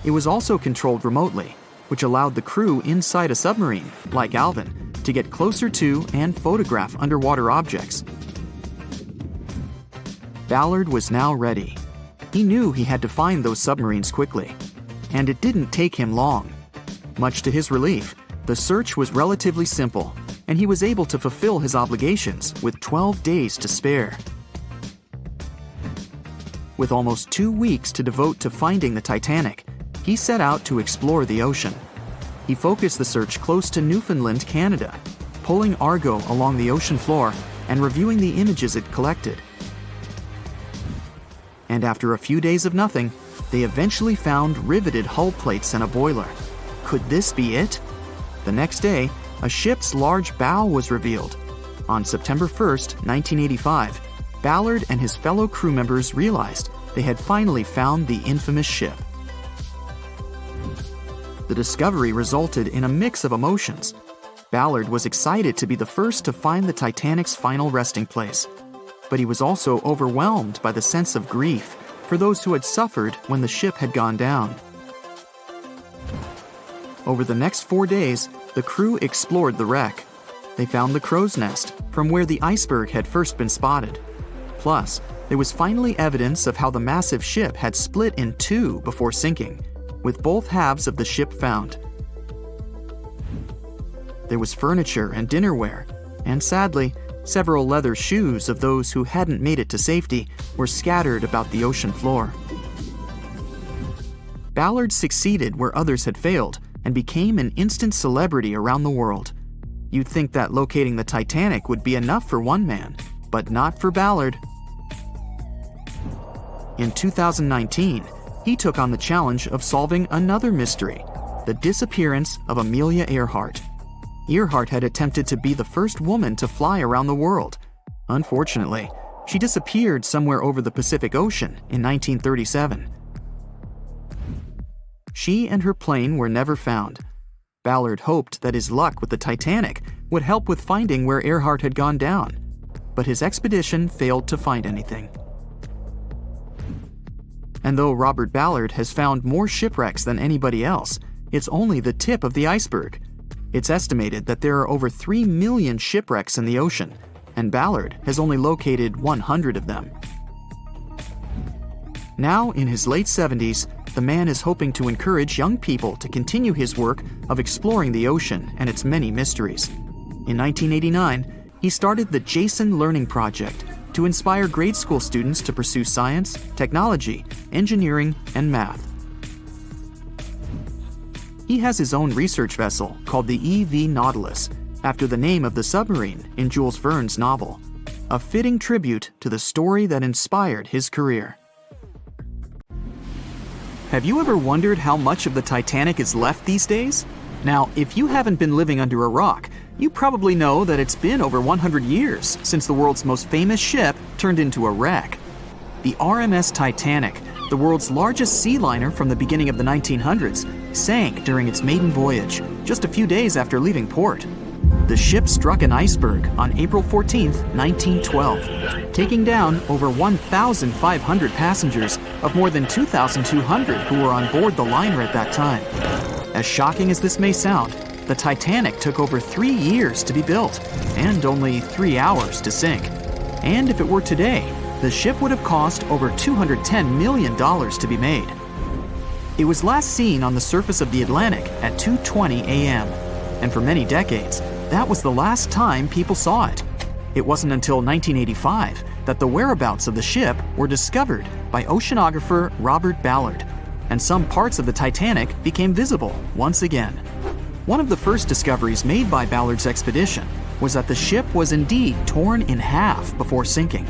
It was also controlled remotely, which allowed the crew inside a submarine, like Alvin, to get closer to and photograph underwater objects. Ballard was now ready. He knew he had to find those submarines quickly, and it didn't take him long. Much to his relief, the search was relatively simple, and he was able to fulfill his obligations with 12 days to spare. With almost 2 weeks to devote to finding the Titanic, he set out to explore the ocean. He focused the search close to Newfoundland, Canada, pulling Argo along the ocean floor and reviewing the images it collected. And after a few days of nothing, they eventually found riveted hull plates and a boiler. Could this be it? The next day, a ship's large bow was revealed. On September 1st, 1985, Ballard and his fellow crew members realized they had finally found the infamous ship. The The discovery resulted in a mix of emotions. Ballard was excited to be the first to find the Titanic's final resting place, but he was also overwhelmed by the sense of grief for those who had suffered when the ship had gone down. Over the next 4 days, the crew explored the wreck. They found the crow's nest, from where the iceberg had first been spotted. Plus, there was finally evidence of how the massive ship had split in two before sinking, with both halves of the ship found. There was furniture and dinnerware, and sadly, several leather shoes of those who hadn't made it to safety were scattered about the ocean floor. Ballard succeeded where others had failed and became an instant celebrity around the world. You'd think that locating the Titanic would be enough for one man, but not for Ballard. In 2019, he took on the challenge of solving another mystery, the disappearance of Amelia Earhart. Earhart had attempted to be the first woman to fly around the world. Unfortunately, she disappeared somewhere over the Pacific Ocean in 1937. She and her plane were never found. Ballard hoped that his luck with the Titanic would help with finding where Earhart had gone down, but his expedition failed to find anything. And though Robert Ballard has found more shipwrecks than anybody else, it's only the tip of the iceberg. It's estimated that there are over 3 million shipwrecks in the ocean, and Ballard has only located 100 of them. Now, in his late 70s, the man is hoping to encourage young people to continue his work of exploring the ocean and its many mysteries. In 1989, he started the Jason Learning Project to inspire grade school students to pursue science, technology, engineering, and math. He has his own research vessel called the EV Nautilus, after the name of the submarine in Jules Verne's novel, a fitting tribute to the story that inspired his career. Have you ever wondered how much of the Titanic is left these days? Now, if you haven't been living under a rock, you probably know that it's been over 100 years since the world's most famous ship turned into a wreck. The RMS Titanic, the world's largest sea liner from the beginning of the 1900s, sank during its maiden voyage, just a few days after leaving port. The ship struck an iceberg on April 14, 1912, taking down over 1,500 passengers of more than 2,200 who were on board the liner at that time. As shocking as this may sound, the Titanic took over 3 years to be built and only 3 hours to sink. And if it were today, the ship would have cost over $210 million to be made. It was last seen on the surface of the Atlantic at 2:20 a.m., and for many decades, that was the last time people saw it. It wasn't until 1985 that the whereabouts of the ship were discovered by oceanographer Robert Ballard, and some parts of the Titanic became visible once again. One of the first discoveries made by Ballard's expedition was that the ship was indeed torn in half before sinking.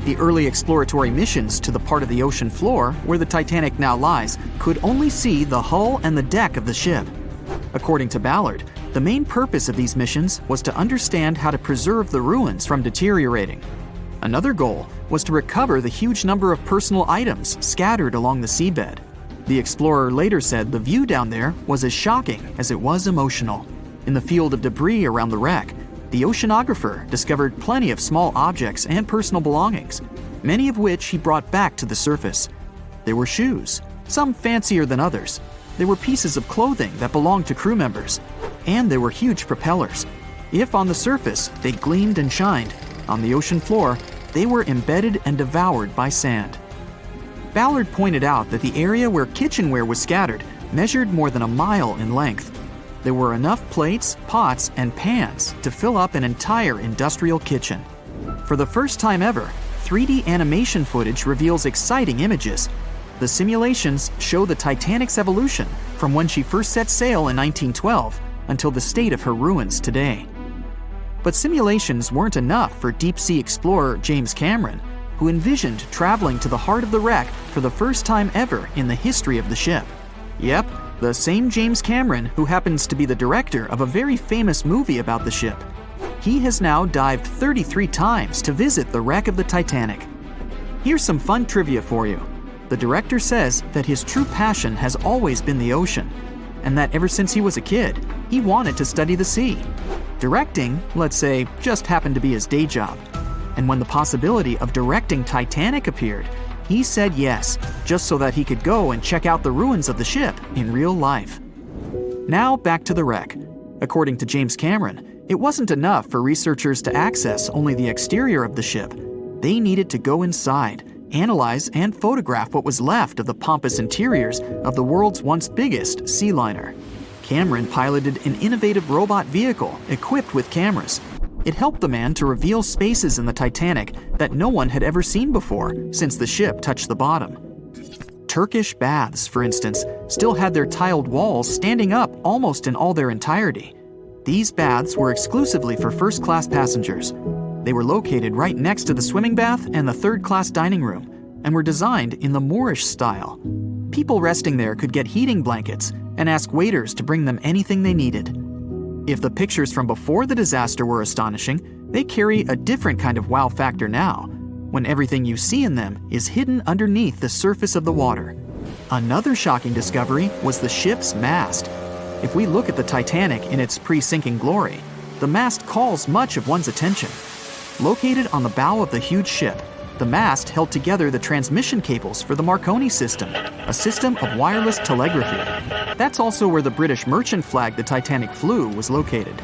The early exploratory missions to the part of the ocean floor where the Titanic now lies could only see the hull and the deck of the ship. According to Ballard, the main purpose of these missions was to understand how to preserve the ruins from deteriorating. Another goal was to recover the huge number of personal items scattered along the seabed. The explorer later said the view down there was as shocking as it was emotional. In the field of debris around the wreck, the oceanographer discovered plenty of small objects and personal belongings, many of which he brought back to the surface. There were shoes, some fancier than others. There were pieces of clothing that belonged to crew members, and there were huge propellers. If on the surface they gleamed and shined, on the ocean floor they were embedded and devoured by sand. Ballard pointed out that the area where kitchenware was scattered measured more than a mile in length. There were enough plates, pots, and pans to fill up an entire industrial kitchen. For the first time ever, 3D animation footage reveals exciting images. The simulations show the Titanic's evolution from when she first set sail in 1912 until the state of her ruins today. But simulations weren't enough for deep-sea explorer James Cameron, who envisioned traveling to the heart of the wreck for the first time ever in the history of the ship. Yep, the same James Cameron who happens to be the director of a very famous movie about the ship. He has now dived 33 times to visit the wreck of the Titanic. Here's some fun trivia for you. The director says that his true passion has always been the ocean. and that ever since he was a kid, he wanted to study the sea. Directing, let's say, just happened to be his day job. And when the possibility of directing Titanic appeared, he said yes, just so that he could go and check out the ruins of the ship in real life. Now back to the wreck. According to James Cameron, it wasn't enough for researchers to access only the exterior of the ship. They needed to go inside, analyze and photograph what was left of the pompous interiors of the world's once biggest sea liner. Cameron piloted an innovative robot vehicle equipped with cameras. It helped the man to reveal spaces in the Titanic that no one had ever seen before since the ship touched the bottom. Turkish baths, for instance, still had their tiled walls standing up almost in all their entirety. These baths were exclusively for first-class passengers. They were located right next to the swimming bath and the third-class dining room, and were designed in the Moorish style. People resting there could get heating blankets and ask waiters to bring them anything they needed. If the pictures from before the disaster were astonishing, they carry a different kind of wow factor now, when everything you see in them is hidden underneath the surface of the water. Another shocking discovery was the ship's mast. If we look at the Titanic in its pre-sinking glory, the mast calls much of one's attention. Located on the bow of the huge ship, the mast held together the transmission cables for the Marconi system, a system of wireless telegraphy. That's also where the British merchant flag the Titanic flew was located.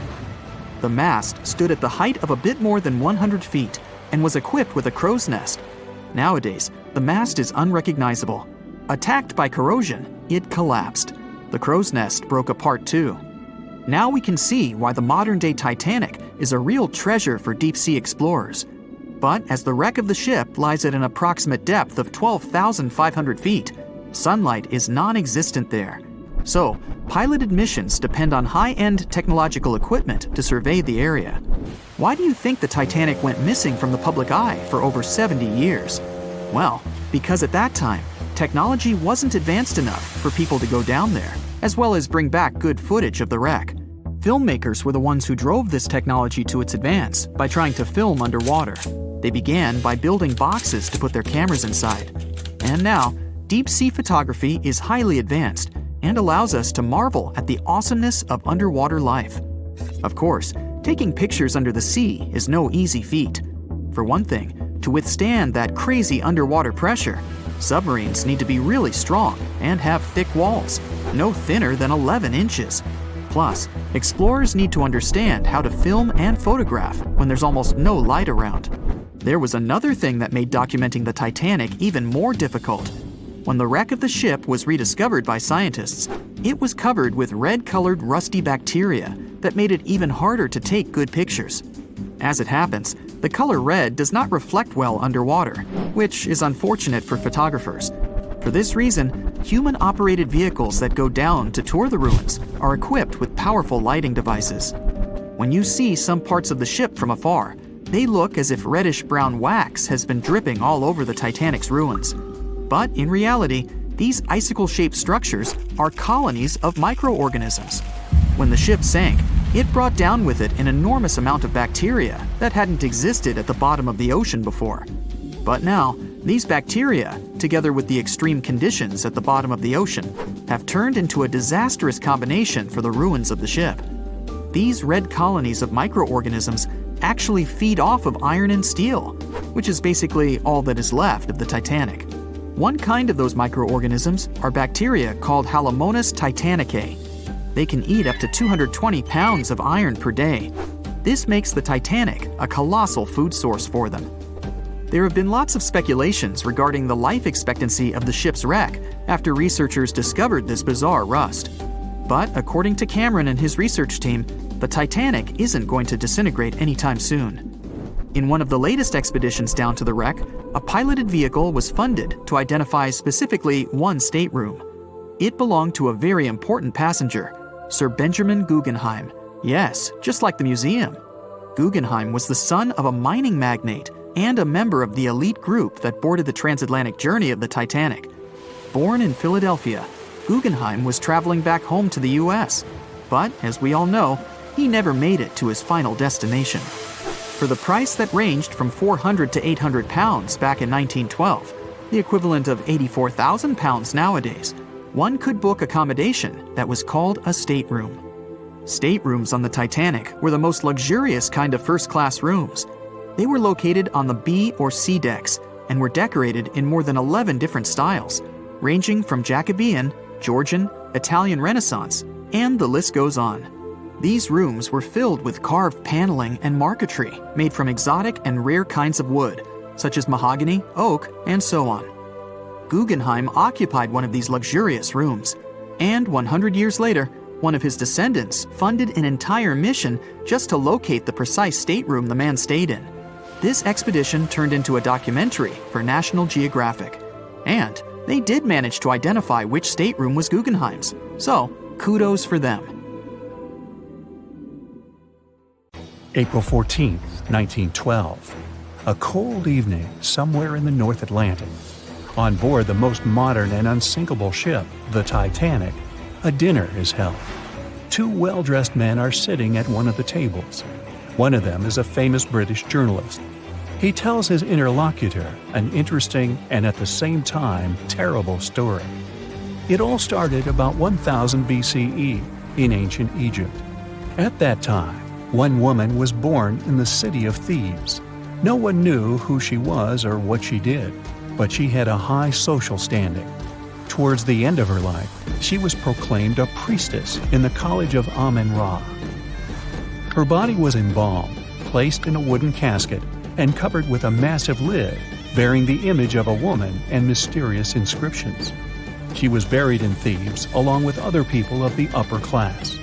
The mast stood at the height of a bit more than 100 feet and was equipped with a crow's nest. Nowadays, the mast is unrecognizable. Attacked by corrosion, it collapsed. The crow's nest broke apart too. Now we can see why the modern-day Titanic is a real treasure for deep-sea explorers. But as the wreck of the ship lies at an approximate depth of 12,500 feet, sunlight is non-existent there. So, piloted missions depend on high-end technological equipment to survey the area. Why do you think the Titanic went missing from the public eye for over 70 years? Well, because at that time, technology wasn't advanced enough for people to go down there, as well as bring back good footage of the wreck. Filmmakers were the ones who drove this technology to its advance by trying to film underwater. They began by building boxes to put their cameras inside. And now, deep-sea photography is highly advanced and allows us to marvel at the awesomeness of underwater life. Of course, taking pictures under the sea is no easy feat. For one thing, to withstand that crazy underwater pressure, submarines need to be really strong and have thick walls, no thinner than 11 inches. Plus, explorers need to understand how to film and photograph when there's almost no light around. There was another thing that made documenting the Titanic even more difficult. When the wreck of the ship was rediscovered by scientists, it was covered with red-colored rusty bacteria that made it even harder to take good pictures. As it happens, the color red does not reflect well underwater, which is unfortunate for photographers. For this reason, human-operated vehicles that go down to tour the ruins are equipped with powerful lighting devices. When you see some parts of the ship from afar, they look as if reddish-brown wax has been dripping all over the Titanic's ruins. But in reality, these icicle-shaped structures are colonies of microorganisms. When the ship sank, it brought down with it an enormous amount of bacteria that hadn't existed at the bottom of the ocean before. But now, these bacteria, together with the extreme conditions at the bottom of the ocean, have turned into a disastrous combination for the ruins of the ship. These red colonies of microorganisms actually feed off of iron and steel, which is basically all that is left of the Titanic. One kind of those microorganisms are bacteria called Halomonas titanicae. They can eat up to 220 pounds of iron per day. This makes the Titanic a colossal food source for them. There have been lots of speculations regarding the life expectancy of the ship's wreck after researchers discovered this bizarre rust. But according to Cameron and his research team, the Titanic isn't going to disintegrate anytime soon. In one of the latest expeditions down to the wreck, a piloted vehicle was funded to identify specifically one stateroom. It belonged to a very important passenger, Sir Benjamin Guggenheim. Yes, just like the museum. Guggenheim was the son of a mining magnate and a member of the elite group that boarded the transatlantic journey of the Titanic. Born in Philadelphia, Guggenheim was traveling back home to the US. But, as we all know, he never made it to his final destination. For the price that ranged from 400 to 800 pounds back in 1912, the equivalent of 84,000 pounds nowadays, one could book accommodation that was called a stateroom. Staterooms on the Titanic were the most luxurious kind of first-class rooms. They were located on the B or C decks and were decorated in more than 11 different styles, ranging from Jacobean, Georgian, Italian Renaissance, and the list goes on. These rooms were filled with carved paneling and marquetry made from exotic and rare kinds of wood, such as mahogany, oak, and so on. Guggenheim occupied one of these luxurious rooms, and 100 years later, one of his descendants funded an entire mission just to locate the precise stateroom the man stayed in. This expedition turned into a documentary for National Geographic, and they did manage to identify which stateroom was Guggenheim's, so kudos for them. April 14, 1912. A cold evening somewhere in the North Atlantic. On board the most modern and unsinkable ship, the Titanic, a dinner is held. Two well-dressed men are sitting at one of the tables. One of them is a famous British journalist. He tells his interlocutor an interesting and at the same time terrible story. It all started about 1000 BCE in ancient Egypt. At that time, one woman was born in the city of Thebes. No one knew who she was or what she did, but she had a high social standing. Towards the end of her life, she was proclaimed a priestess in the College of Amen-Ra. Her body was embalmed, placed in a wooden casket, and covered with a massive lid bearing the image of a woman and mysterious inscriptions. She was buried in Thebes along with other people of the upper class.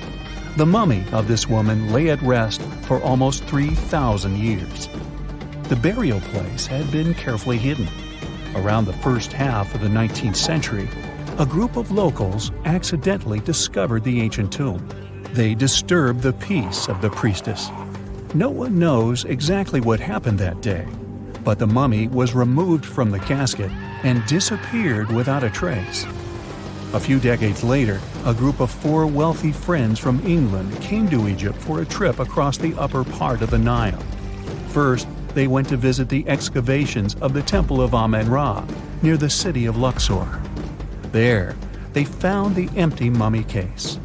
The mummy of this woman lay at rest for almost 3,000 years. The burial place had been carefully hidden. Around the first half of the 19th century, a group of locals accidentally discovered the ancient tomb. They disturbed the peace of the priestess. No one knows exactly what happened that day, but the mummy was removed from the casket and disappeared without a trace. A few decades later, a group of 4 wealthy friends from England came to Egypt for a trip across the upper part of the Nile. First, they went to visit the excavations of the Temple of Amen-Ra near the city of Luxor. There, they found the empty mummy case.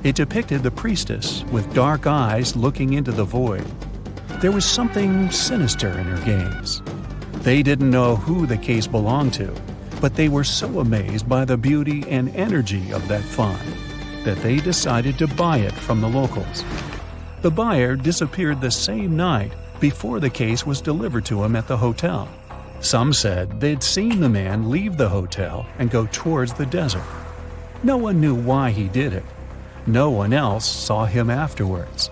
It depicted the priestess with dark eyes looking into the void. There was something sinister in her gaze. They didn't know who the case belonged to, but they were so amazed by the beauty and energy of that find that they decided to buy it from the locals. The buyer disappeared the same night before the case was delivered to him at the hotel. Some said they'd seen the man leave the hotel and go towards the desert. No one knew why he did it. No one else saw him afterwards.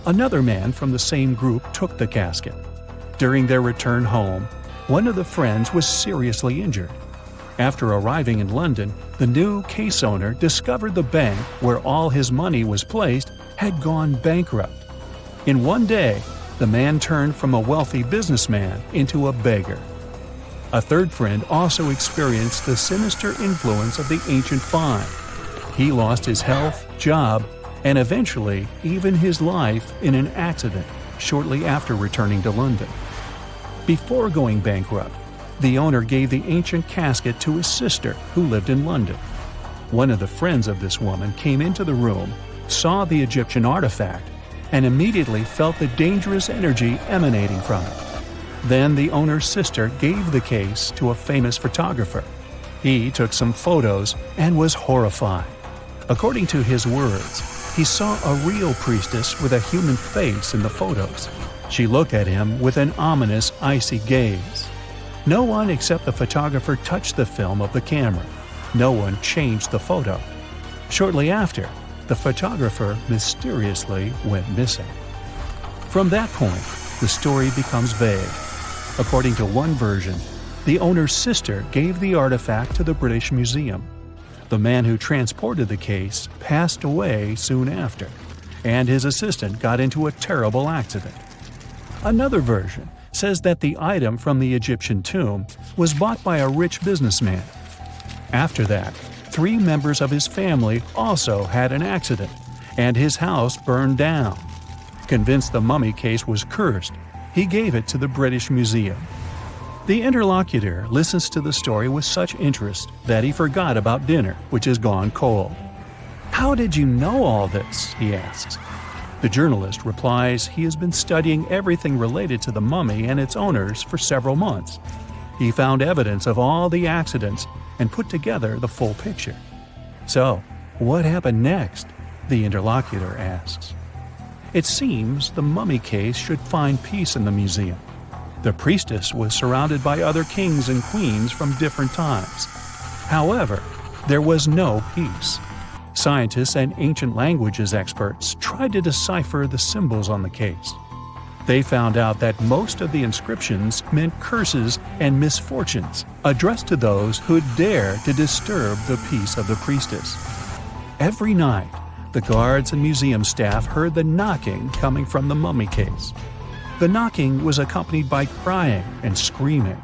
Another man from the same group took the casket. During their return home, one of the friends was seriously injured. After arriving in London, the new case owner discovered the bank where all his money was placed had gone bankrupt. In one day, the man turned from a wealthy businessman into a beggar. A third friend also experienced the sinister influence of the ancient find. He lost his health, job, and eventually even his life in an accident shortly after returning to London. Before going bankrupt, the owner gave the ancient casket to his sister who lived in London. One of the friends of this woman came into the room, saw the Egyptian artifact, and immediately felt the dangerous energy emanating from it. Then the owner's sister gave the case to a famous photographer. He took some photos and was horrified. According to his words, he saw a real priestess with a human face in the photos. She looked at him with an ominous, icy gaze. No one except the photographer touched the film of the camera. No one changed the photo. Shortly after, the photographer mysteriously went missing. From that point, the story becomes vague. According to one version, the owner's sister gave the artifact to the British Museum. The man who transported the case passed away soon after, and his assistant got into a terrible accident. Another version says that the item from the Egyptian tomb was bought by a rich businessman. After that, 3 members of his family also had an accident, and his house burned down. Convinced the mummy case was cursed, he gave it to the British Museum. The interlocutor listens to the story with such interest that he forgot about dinner, which has gone cold. "How did you know all this?" he asks. The journalist replies he has been studying everything related to the mummy and its owners for several months. He found evidence of all the accidents and put together the full picture. "So, what happened next?" the interlocutor asks. It seems the mummy case should find peace in the museum. The priestess was surrounded by other kings and queens from different times. However, there was no peace. Scientists and ancient languages experts tried to decipher the symbols on the case. They found out that most of the inscriptions meant curses and misfortunes addressed to those who'd dare to disturb the peace of the priestess. Every night, the guards and museum staff heard the knocking coming from the mummy case. The knocking was accompanied by crying and screaming.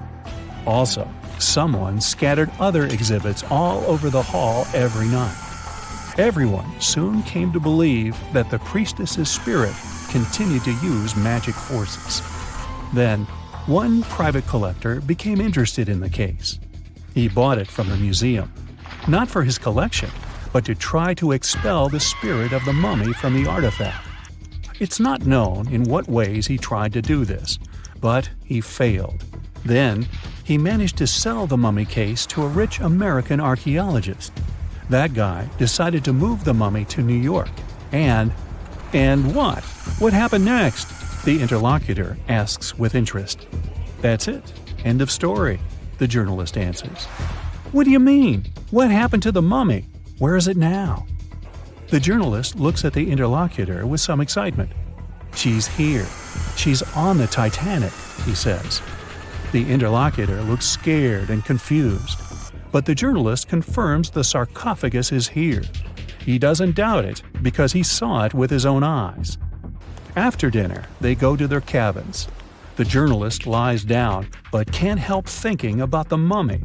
Also, someone scattered other exhibits all over the hall every night. Everyone soon came to believe that the priestess's spirit continued to use magic forces. Then, one private collector became interested in the case. He bought it from the museum, not for his collection, but to try to expel the spirit of the mummy from the artifact. It's not known in what ways he tried to do this, but he failed. Then, he managed to sell the mummy case to a rich American archaeologist. That guy decided to move the mummy to New York. And what? What happened next? The interlocutor asks with interest. "That's it. End of story," the journalist answers. "What do you mean? What happened to the mummy? Where is it now?" The journalist looks at the interlocutor with some excitement. "She's here. She's on the Titanic," he says. The interlocutor looks scared and confused, but the journalist confirms the sarcophagus is here. He doesn't doubt it because he saw it with his own eyes. After dinner, they go to their cabins. The journalist lies down but can't help thinking about the mummy.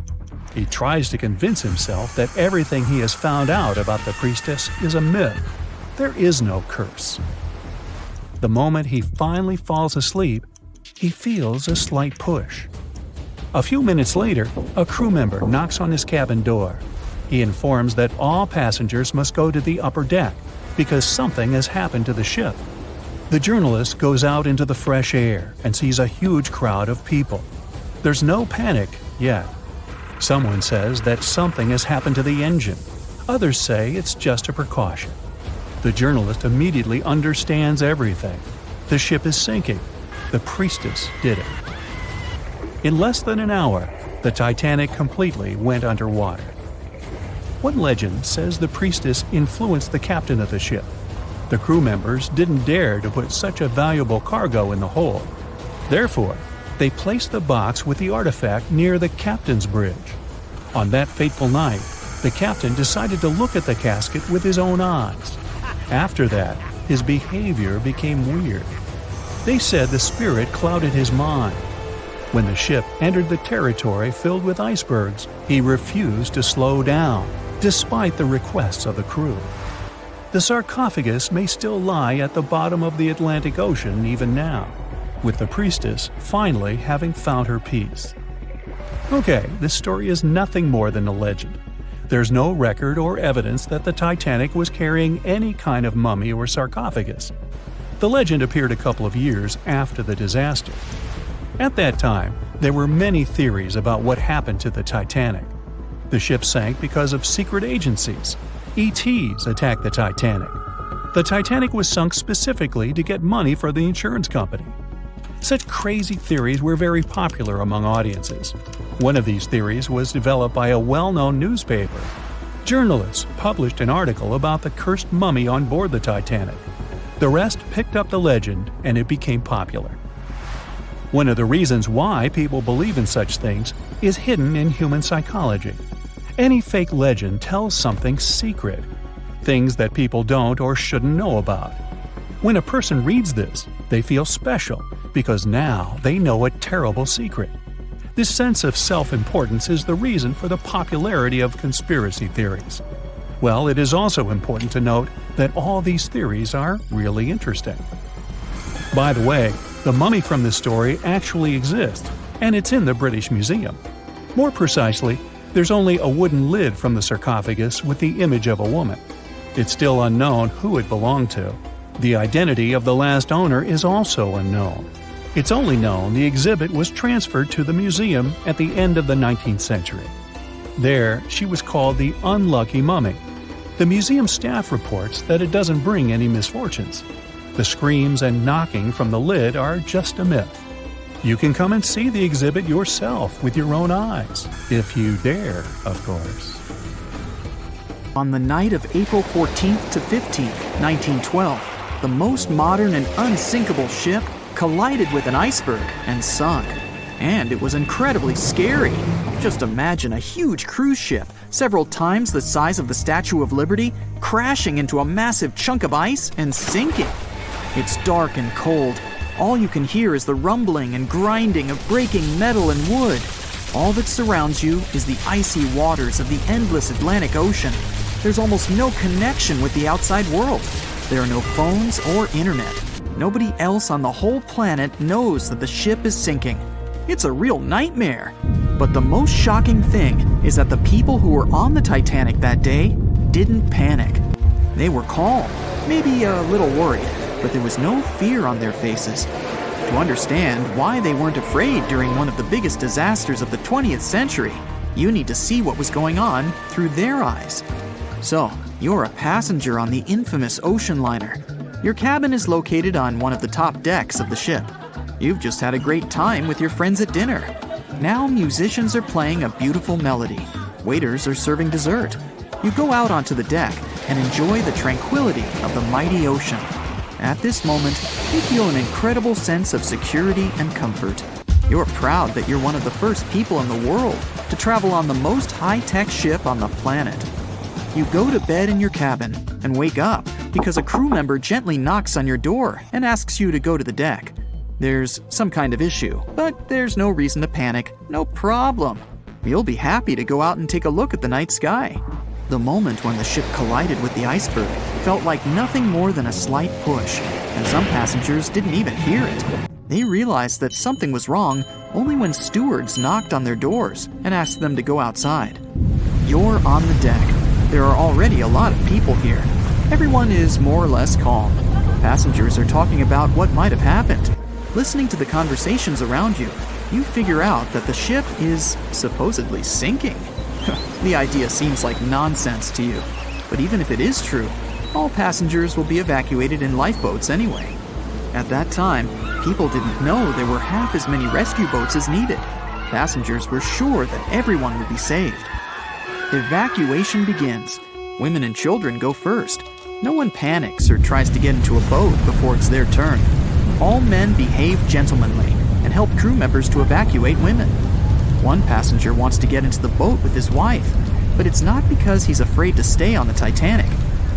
He tries to convince himself that everything he has found out about the priestess is a myth. There is no curse. The moment he finally falls asleep, he feels a slight push. A few minutes later, a crew member knocks on his cabin door. He informs that all passengers must go to the upper deck because something has happened to the ship. The journalist goes out into the fresh air and sees a huge crowd of people. There's no panic yet. Someone says that something has happened to the engine. Others say it's just a precaution. The journalist immediately understands everything. The ship is sinking. The priestess did it. In less than an hour, the Titanic completely went underwater. One legend says the priestess influenced the captain of the ship. The crew members didn't dare to put such a valuable cargo in the hold. Therefore, they placed the box with the artifact near the captain's bridge. On that fateful night, the captain decided to look at the casket with his own eyes. After that, his behavior became weird. They said the spirit clouded his mind. When the ship entered the territory filled with icebergs, he refused to slow down, despite the requests of the crew. The sarcophagus may still lie at the bottom of the Atlantic Ocean even now, with the priestess finally having found her peace. Okay, this story is nothing more than a legend. There's no record or evidence that the Titanic was carrying any kind of mummy or sarcophagus. The legend appeared a couple of years after the disaster. At that time, there were many theories about what happened to the Titanic. The ship sank because of secret agencies. ETs attacked the Titanic. The Titanic was sunk specifically to get money for the insurance company. Such crazy theories were very popular among audiences. One of these theories was developed by a well-known newspaper. Journalists published an article about the cursed mummy on board the Titanic. The rest picked up the legend, and it became popular. One of the reasons why people believe in such things is hidden in human psychology. Any fake legend tells something secret, things that people don't or shouldn't know about. When a person reads this, they feel special because now they know a terrible secret. This sense of self-importance is the reason for the popularity of conspiracy theories. Well, it is also important to note that all these theories are really interesting. By the way, the mummy from this story actually exists. and it's in the British Museum. More precisely, there's only a wooden lid from the sarcophagus with the image of a woman. It's still unknown who it belonged to. The identity of the last owner is also unknown. It's only known the exhibit was transferred to the museum at the end of the 19th century. There, she was called the Unlucky Mummy. The museum staff reports that it doesn't bring any misfortunes. The screams and knocking from the lid are just a myth. You can come and see the exhibit yourself with your own eyes, if you dare, of course. On the night of April 14th to 15th, 1912, the most modern and unsinkable ship collided with an iceberg and sunk. And it was incredibly scary. Just imagine a huge cruise ship, several times the size of the Statue of Liberty, crashing into a massive chunk of ice and sinking. It's dark and cold. All you can hear is the rumbling and grinding of breaking metal and wood. All that surrounds you is the icy waters of the endless Atlantic Ocean. There's almost no connection with the outside world. There are no phones or internet. Nobody else on the whole planet knows that the ship is sinking. It's a real nightmare. But the most shocking thing is that the people who were on the Titanic that day didn't panic. They were calm, maybe a little worried, but there was no fear on their faces. To understand why they weren't afraid during one of the biggest disasters of the 20th century, you need to see what was going on through their eyes. So, you're a passenger on the infamous ocean liner. Your cabin is located on one of the top decks of the ship. You've just had a great time with your friends at dinner. Now musicians are playing a beautiful melody. Waiters are serving dessert. You go out onto the deck and enjoy the tranquility of the mighty ocean. At this moment, you feel an incredible sense of security and comfort. You're proud that you're one of the first people in the world to travel on the most high-tech ship on the planet. You go to bed in your cabin and wake up because a crew member gently knocks on your door and asks you to go to the deck. There's some kind of issue, but there's no reason to panic. No problem. You'll be happy to go out and take a look at the night sky. The moment when the ship collided with the iceberg felt like nothing more than a slight push, and some passengers didn't even hear it. They realized that something was wrong only when stewards knocked on their doors and asked them to go outside. You're on the deck. There are already a lot of people here. Everyone is more or less calm. Passengers are talking about what might have happened. Listening to the conversations around you, you figure out that the ship is supposedly sinking. The idea seems like nonsense to you, but even if it is true, all passengers will be evacuated in lifeboats anyway. At that time, people didn't know there were half as many rescue boats as needed. Passengers were sure that everyone would be saved. Evacuation begins. Women and children go first. No one panics or tries to get into a boat before it's their turn. All men behave gentlemanly and help crew members to evacuate women. One passenger wants to get into the boat with his wife, but it's not because he's afraid to stay on the Titanic.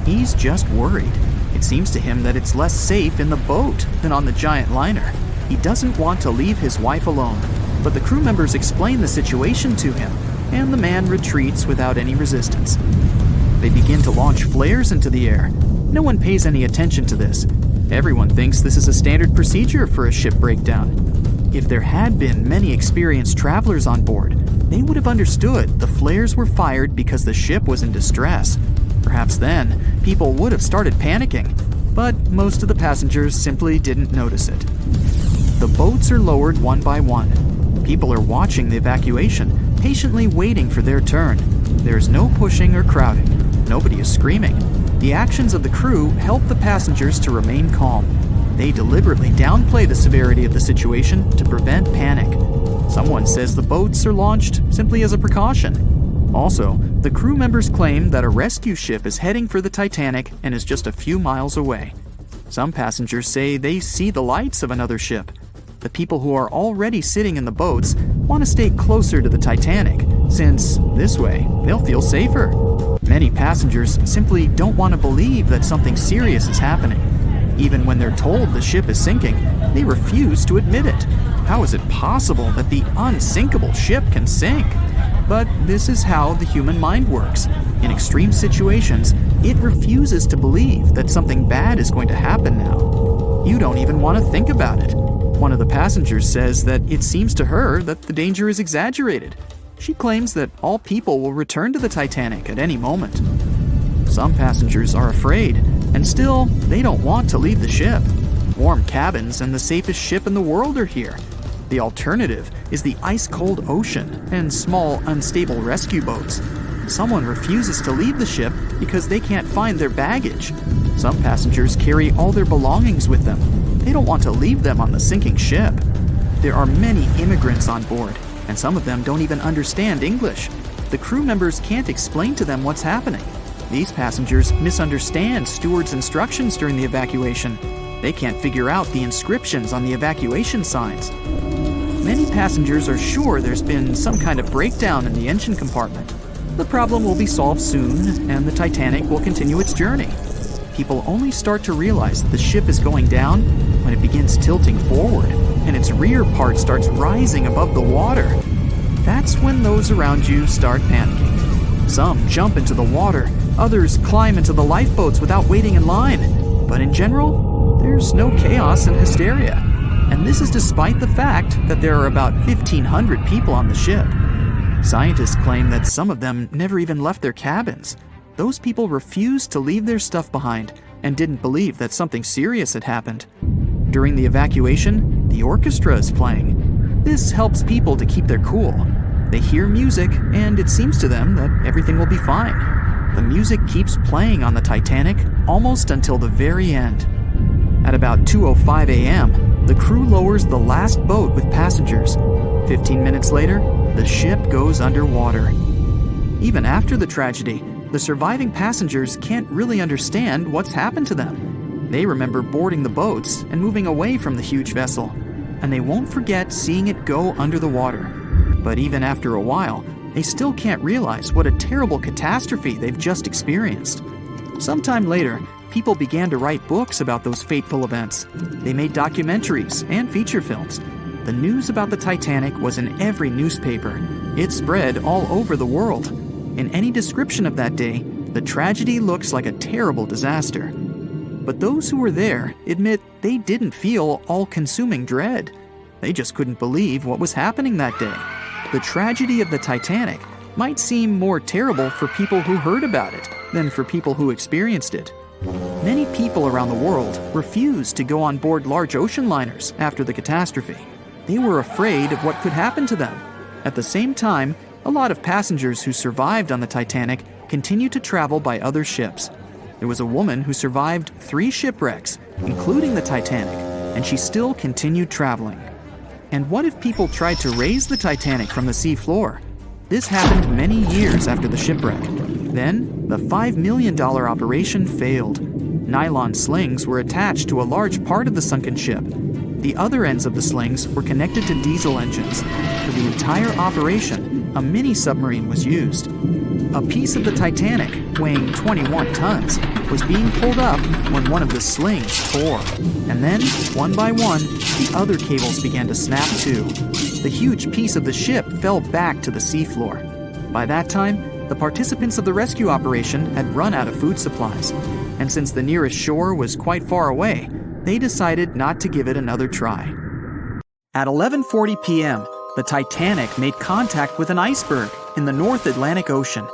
He's just worried. It seems to him that it's less safe in the boat than on the giant liner. He doesn't want to leave his wife alone, but the crew members explain the situation to him, and the man retreats without any resistance. They begin to launch flares into the air. No one pays any attention to this. Everyone thinks this is a standard procedure for a ship breakdown. If there had been many experienced travelers on board, they would have understood the flares were fired because the ship was in distress. Perhaps then, people would have started panicking, but most of the passengers simply didn't notice it. The boats are lowered one by one. People are watching the evacuation, patiently waiting for their turn. There's no pushing or crowding. Nobody is screaming. The actions of the crew help the passengers to remain calm. They deliberately downplay the severity of the situation to prevent panic. Someone says the boats are launched simply as a precaution. Also, the crew members claim that a rescue ship is heading for the Titanic and is just a few miles away. Some passengers say they see the lights of another ship. The people who are already sitting in the boats want to stay closer to the Titanic, since this way they'll feel safer. Many passengers simply don't want to believe that something serious is happening. Even when they're told the ship is sinking, they refuse to admit it. How is it possible that the unsinkable ship can sink? But this is how the human mind works. In extreme situations, it refuses to believe that something bad is going to happen now. You don't even want to think about it. One of the passengers says that it seems to her that the danger is exaggerated. She claims that all people will return to the Titanic at any moment. Some passengers are afraid, and still, they don't want to leave the ship. Warm cabins and the safest ship in the world are here. The alternative is the ice-cold ocean and small, unstable rescue boats. Someone refuses to leave the ship because they can't find their baggage. Some passengers carry all their belongings with them. They don't want to leave them on the sinking ship. There are many immigrants on board, and some of them don't even understand English. The crew members can't explain to them what's happening. These passengers misunderstand stewards' instructions during the evacuation. They can't figure out the inscriptions on the evacuation signs. Many passengers are sure there's been some kind of breakdown in the engine compartment. The problem will be solved soon, and the Titanic will continue its journey. People only start to realize the ship is going down when it begins tilting forward, and its rear part starts rising above the water. That's when those around you start panicking. Some jump into the water, others climb into the lifeboats without waiting in line. But in general, there's no chaos and hysteria. And this is despite the fact that there are about 1,500 people on the ship. Scientists claim that some of them never even left their cabins. Those people refused to leave their stuff behind and didn't believe that something serious had happened. During the evacuation, the orchestra is playing. This helps people to keep their cool. They hear music, and it seems to them that everything will be fine. The music keeps playing on the Titanic almost until the very end. At about 2:05 a.m., the crew lowers the last boat with passengers. 15 minutes later, the ship goes underwater. Even after the tragedy, the surviving passengers can't really understand what's happened to them. They remember boarding the boats and moving away from the huge vessel, and they won't forget seeing it go under the water. But even after a while, they still can't realize what a terrible catastrophe they've just experienced. Sometime later, people began to write books about those fateful events. They made documentaries and feature films. The news about the Titanic was in every newspaper. It spread all over the world. In any description of that day, the tragedy looks like a terrible disaster. But those who were there admit they didn't feel all-consuming dread. They just couldn't believe what was happening that day. The tragedy of the Titanic might seem more terrible for people who heard about it than for people who experienced it. Many people around the world refused to go on board large ocean liners after the catastrophe. They were afraid of what could happen to them. At the same time, a lot of passengers who survived on the Titanic continued to travel by other ships. There was a woman who survived 3 shipwrecks, including the Titanic, and she still continued traveling. And what if people tried to raise the Titanic from the sea floor? This happened many years after the shipwreck. Then, the $5 million operation failed. Nylon slings were attached to a large part of the sunken ship. The other ends of the slings were connected to diesel engines. For the entire operation, a mini-submarine was used. A piece of the Titanic, weighing 21 tons, was being pulled up when one of the slings tore. And then, one by one, the other cables began to snap too. The huge piece of the ship fell back to the seafloor. By that time, the participants of the rescue operation had run out of food supplies. And since the nearest shore was quite far away, they decided not to give it another try. At 11:40 p.m., the Titanic made contact with an iceberg in the North Atlantic Ocean.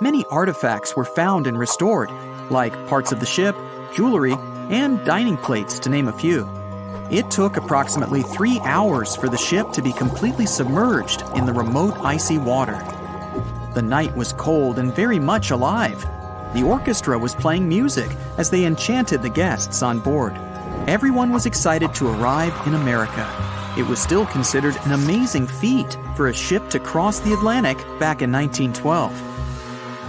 Many artifacts were found and restored, like parts of the ship, jewelry, and dining plates, to name a few. It took approximately 3 hours for the ship to be completely submerged in the remote icy water. The night was cold and very much alive. The orchestra was playing music as they enchanted the guests on board. Everyone was excited to arrive in America. It was still considered an amazing feat for a ship to cross the Atlantic back in 1912.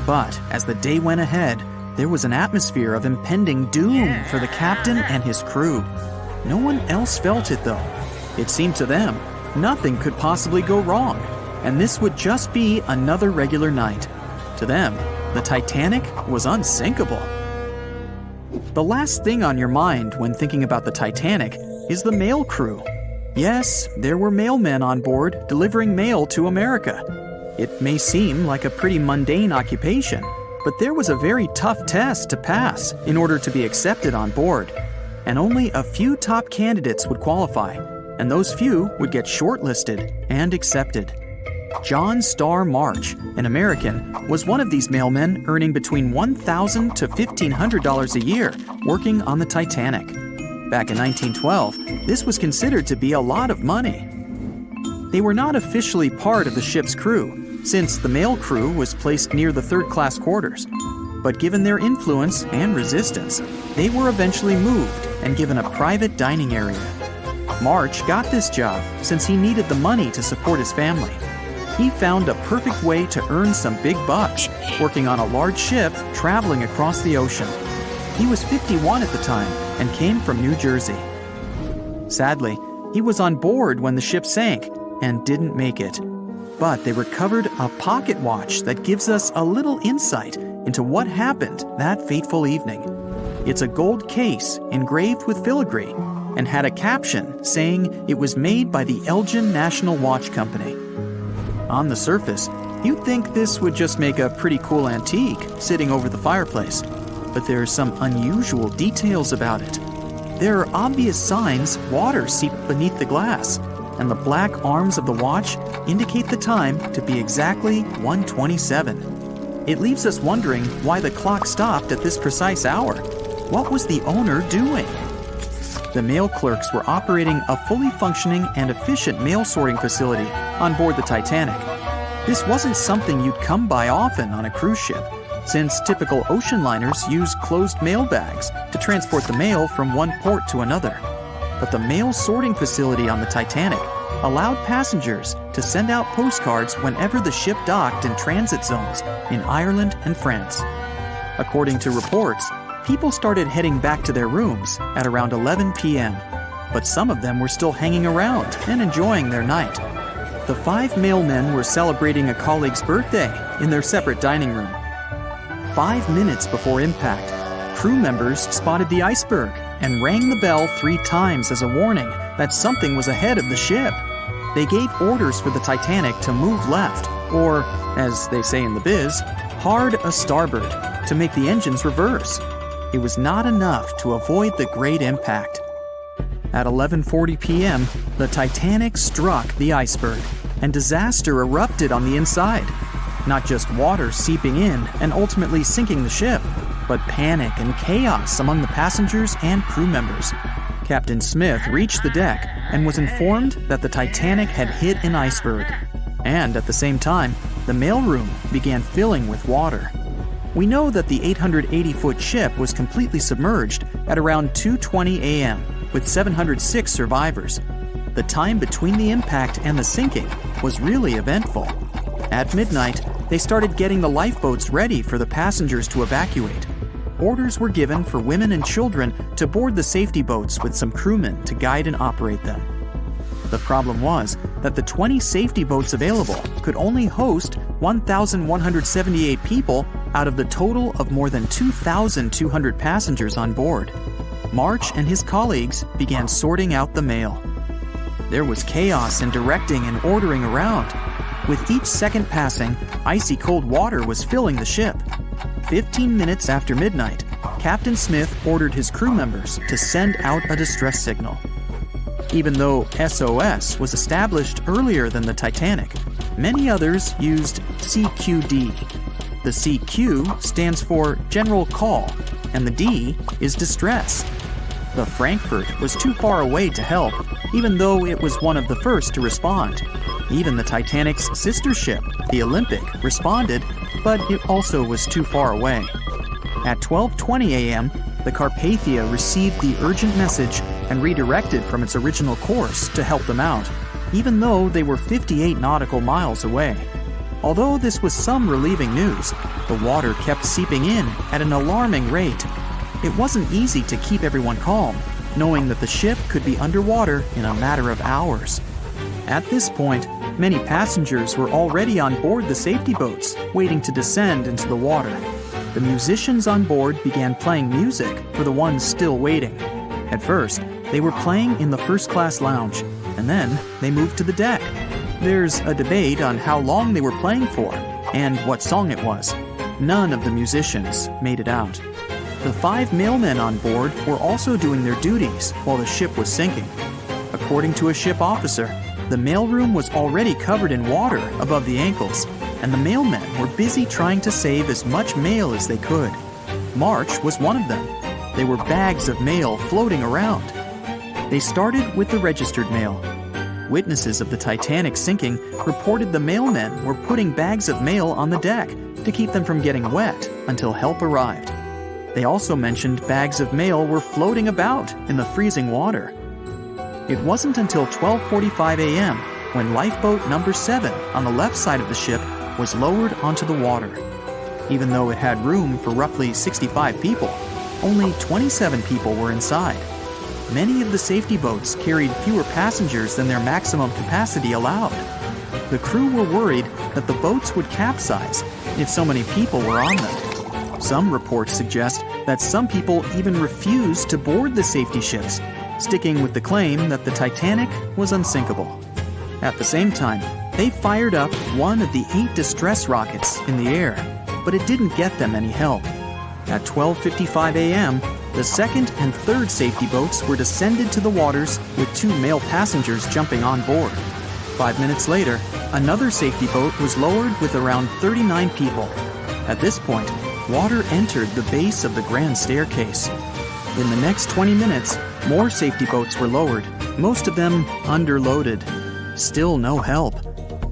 But as the day went ahead, there was an atmosphere of impending doom for the captain and his crew. No one else felt it though. It seemed to them nothing could possibly go wrong, and this would just be another regular night. To them, the Titanic was unsinkable. The last thing on your mind when thinking about the Titanic is the mail crew. Yes, there were mailmen on board delivering mail to America. It may seem like a pretty mundane occupation, but there was a very tough test to pass in order to be accepted on board, and only a few top candidates would qualify. and those few would get shortlisted and accepted. John Starr March, an American, was one of these mailmen earning between $1,000 to $1,500 a year working on the Titanic. Back in 1912, this was considered to be a lot of money. They were not officially part of the ship's crew, since the mail crew was placed near the third-class quarters. But given their influence and resistance, they were eventually moved and given a private dining area. March got this job since he needed the money to support his family. He found a perfect way to earn some big bucks, working on a large ship traveling across the ocean. He was 51 at the time and came from New Jersey. Sadly, he was on board when the ship sank and didn't make it. But they recovered a pocket watch that gives us a little insight into what happened that fateful evening. It's a gold case engraved with filigree and had a caption saying it was made by the Elgin National Watch Company. On the surface, you'd think this would just make a pretty cool antique sitting over the fireplace, but there are some unusual details about it. There are obvious signs water seeped beneath the glass, and the black arms of the watch indicate the time to be exactly 1:27. It leaves us wondering why the clock stopped at this precise hour. What was the owner doing? The mail clerks were operating a fully functioning and efficient mail sorting facility on board the Titanic. This wasn't something you'd come by often on a cruise ship, since typical ocean liners use closed mail bags to transport the mail from one port to another. But the mail sorting facility on the Titanic allowed passengers to send out postcards whenever the ship docked in transit zones in Ireland and France. According to reports, people started heading back to their rooms at around 11 p.m., but some of them were still hanging around and enjoying their night. The 5 mailmen were celebrating a colleague's birthday in their separate dining room. 5 minutes before impact, crew members spotted the iceberg and rang the bell 3 times as a warning that something was ahead of the ship. They gave orders for the Titanic to move left, or, as they say in the biz, hard a starboard, to make the engines reverse. It was not enough to avoid the great impact. At 11:40 p.m., the Titanic struck the iceberg, and disaster erupted on the inside. Not just water seeping in and ultimately sinking the ship, but panic and chaos among the passengers and crew members. Captain Smith reached the deck and was informed that the Titanic had hit an iceberg. And at the same time, the mailroom began filling with water. We know that the 880-foot ship was completely submerged at around 2:20 a.m., with 706 survivors. The time between the impact and the sinking was really eventful. At midnight, they started getting the lifeboats ready for the passengers to evacuate. Orders were given for women and children to board the safety boats with some crewmen to guide and operate them. The problem was that the 20 safety boats available could only host 1,178 people out of the total of more than 2,200 passengers on board. March and his colleagues began sorting out the mail. There was chaos in directing and ordering around. With each second passing, icy cold water was filling the ship. 15 minutes after midnight, Captain Smith ordered his crew members to send out a distress signal. Even though SOS was established earlier than the Titanic, many others used CQD. The CQ stands for General Call, and the D is Distress. The Frankfurt was too far away to help, even though it was one of the first to respond. Even the Titanic's sister ship, the Olympic, responded, but it also was too far away. At 12:20 a.m., the Carpathia received the urgent message and redirected from its original course to help them out, even though they were 58 nautical miles away. Although this was some relieving news, the water kept seeping in at an alarming rate. It wasn't easy to keep everyone calm, knowing that the ship could be underwater in a matter of hours. At this point, many passengers were already on board the safety boats, waiting to descend into the water. The musicians on board began playing music for the ones still waiting. At first, they were playing in the first-class lounge, and then they moved to the deck. There's a debate on how long they were playing for and what song it was. None of the musicians made it out. The 5 mailmen on board were also doing their duties while the ship was sinking. According according to a ship officer. The mailroom was already covered in water above the ankles, and the mailmen were busy trying to save as much mail as they could. March was one of them. There were bags of mail floating around. They started with the registered mail. Witnesses of the Titanic sinking reported the mailmen were putting bags of mail on the deck to keep them from getting wet until help arrived. They also mentioned bags of mail were floating about in the freezing water. It wasn't until 12:45 a.m. when lifeboat number 7 on the left side of the ship was lowered onto the water. Even though it had room for roughly 65 people, only 27 people were inside. Many of the safety boats carried fewer passengers than their maximum capacity allowed. The crew were worried that the boats would capsize if so many people were on them. Some reports suggest that some people even refused to board the safety ships, sticking with the claim that the Titanic was unsinkable. At the same time, they fired up one of the 8 distress rockets in the air, but it didn't get them any help. At 12:55 a.m., the second and third safety boats were descended to the waters with 2 male passengers jumping on board. 5 minutes later, another safety boat was lowered with around 39 people. At this point, water entered the base of the grand staircase. In the next 20 minutes, more safety boats were lowered, most of them underloaded. Still no help.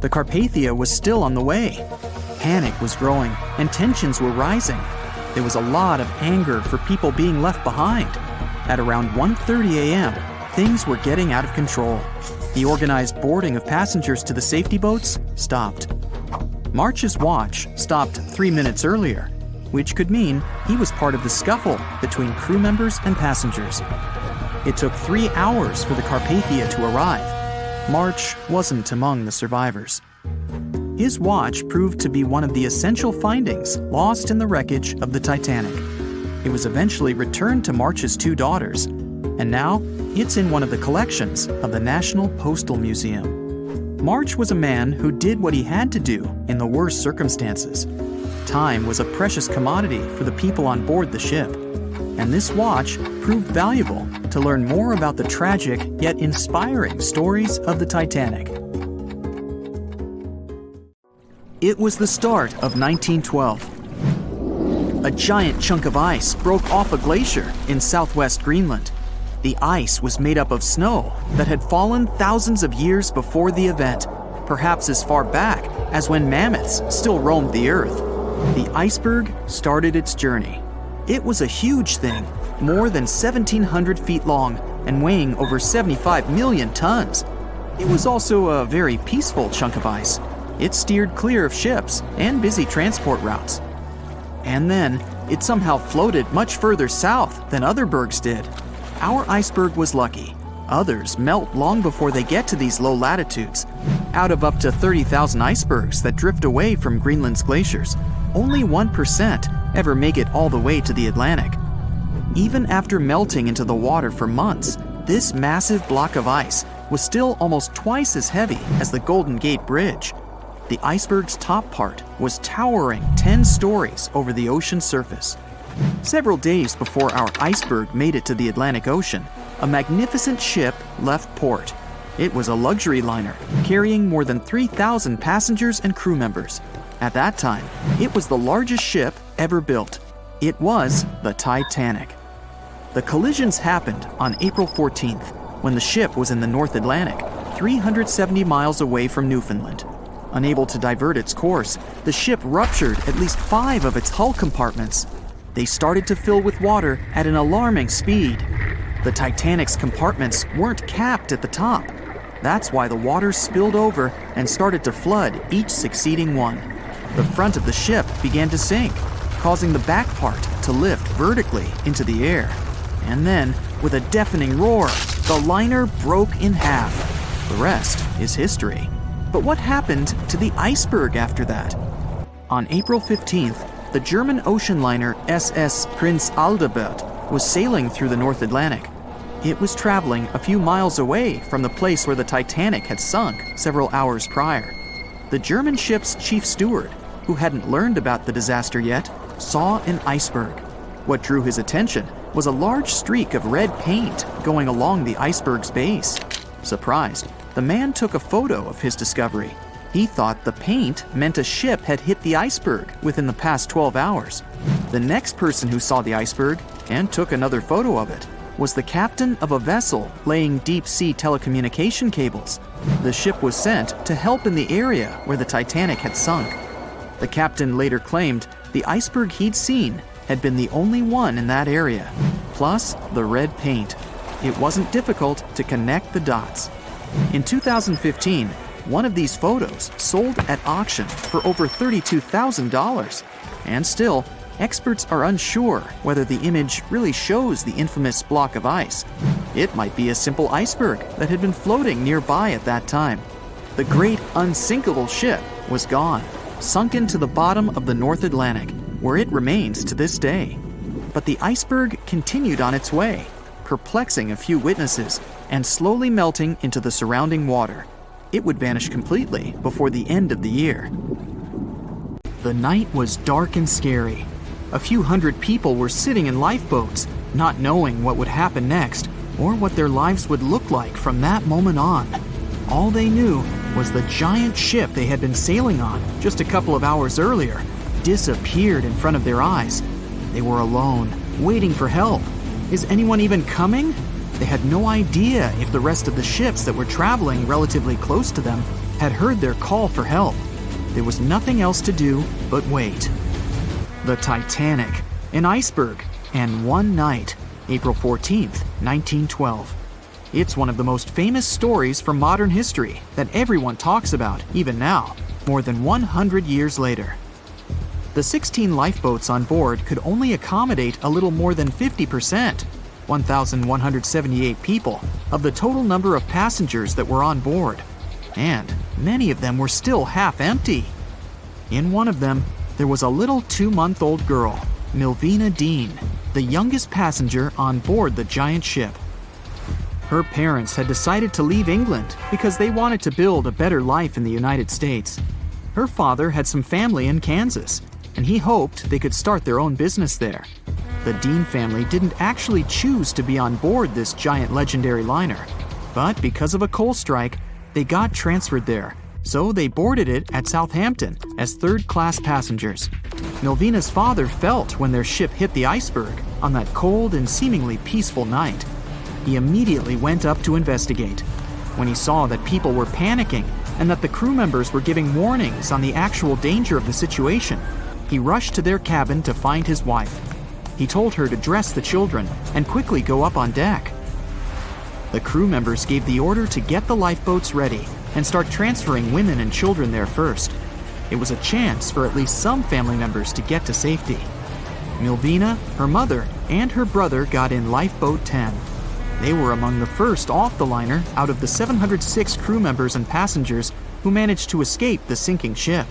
The Carpathia was still on the way. Panic was growing and tensions were rising. There was a lot of anger for people being left behind. At around 1:30 a.m., things were getting out of control. The organized boarding of passengers to the safety boats stopped. March's watch stopped 3 minutes earlier, which could mean he was part of the scuffle between crew members and passengers. It took 3 hours for the Carpathia to arrive. March wasn't among the survivors. His watch proved to be one of the essential findings lost in the wreckage of the Titanic. It was eventually returned to March's 2 daughters, and now it's in one of the collections of the National Postal Museum. March was a man who did what he had to do in the worst circumstances. Time was a precious commodity for the people on board the ship, and this watch proved valuable to learn more about the tragic yet inspiring stories of the Titanic. It was the start of 1912. A giant chunk of ice broke off a glacier in southwest Greenland. The ice was made up of snow that had fallen thousands of years before the event, perhaps as far back as when mammoths still roamed the earth. The iceberg started its journey. It was a huge thing, more than 1,700 feet long and weighing over 75 million tons. It was also a very peaceful chunk of ice. It steered clear of ships and busy transport routes. And then, it somehow floated much further south than other bergs did. Our iceberg was lucky. Others melt long before they get to these low latitudes. Out of up to 30,000 icebergs that drift away from Greenland's glaciers, only 1% ever make it all the way to the Atlantic. Even after melting into the water for months, this massive block of ice was still almost twice as heavy as the Golden Gate Bridge. The iceberg's top part was towering 10 stories over the ocean's surface. Several days before our iceberg made it to the Atlantic Ocean, a magnificent ship left port. It was a luxury liner carrying more than 3,000 passengers and crew members. At that time, it was the largest ship ever built. It was the Titanic. The collisions happened on April 14th, when the ship was in the North Atlantic, 370 miles away from Newfoundland. Unable to divert its course, the ship ruptured at least 5 of its hull compartments. They started to fill with water at an alarming speed. The Titanic's compartments weren't capped at the top. That's why the water spilled over and started to flood each succeeding one. The front of the ship began to sink, causing the back part to lift vertically into the air. And then, with a deafening roar, the liner broke in half. The rest is history. But what happened to the iceberg after that? On April 15th, the German ocean liner SS Prinz Adalbert was sailing through the North Atlantic. It was traveling a few miles away from the place where the Titanic had sunk several hours prior. The German ship's chief steward, who hadn't learned about the disaster yet, saw an iceberg. What drew his attention was a large streak of red paint going along the iceberg's base. Surprised, the man took a photo of his discovery. He thought the paint meant a ship had hit the iceberg within the past 12 hours. The next person who saw the iceberg and took another photo of it was the captain of a vessel laying deep-sea telecommunication cables. The ship was sent to help in the area where the Titanic had sunk. The captain later claimed the iceberg he'd seen had been the only one in that area, plus the red paint. It wasn't difficult to connect the dots. In 2015, one of these photos sold at auction for over $32,000. And still, experts are unsure whether the image really shows the infamous block of ice. It might be a simple iceberg that had been floating nearby at that time. The great unsinkable ship was gone, sunken to the bottom of the North Atlantic, where it remains to this day. But the iceberg continued on its way, perplexing a few witnesses and slowly melting into the surrounding water. It would vanish completely before the end of the year. The night was dark and scary. A few hundred people were sitting in lifeboats, not knowing what would happen next or what their lives would look like from that moment on. All they knew was the giant ship they had been sailing on just a couple of hours earlier disappeared in front of their eyes. They were alone, waiting for help. Is anyone even coming? They had no idea if the rest of the ships that were traveling relatively close to them had heard their call for help. There was nothing else to do but wait. The Titanic, an iceberg, and one night, April 14th, 1912. It's one of the most famous stories from modern history that everyone talks about, even now, more than 100 years later. The 16 lifeboats on board could only accommodate a little more than 50%, 1,178 people, of the total number of passengers that were on board. And many of them were still half empty. In one of them, there was a little 2-month-old girl, Milvina Dean, the youngest passenger on board the giant ship. Her parents had decided to leave England because they wanted to build a better life in the United States. Her father had some family in Kansas, and he hoped they could start their own business there. The Dean family didn't actually choose to be on board this giant legendary liner, but because of a coal strike, they got transferred there, so they boarded it at Southampton as third-class passengers. Milvina's father felt when their ship hit the iceberg on that cold and seemingly peaceful night. He immediately went up to investigate. When he saw that people were panicking and that the crew members were giving warnings on the actual danger of the situation, he rushed to their cabin to find his wife. He told her to dress the children and quickly go up on deck. The crew members gave the order to get the lifeboats ready and start transferring women and children there first. It was a chance for at least some family members to get to safety. Milvina, her mother, and her brother got in Lifeboat 10. They were among the first off the liner out of the 706 crew members and passengers who managed to escape the sinking ship.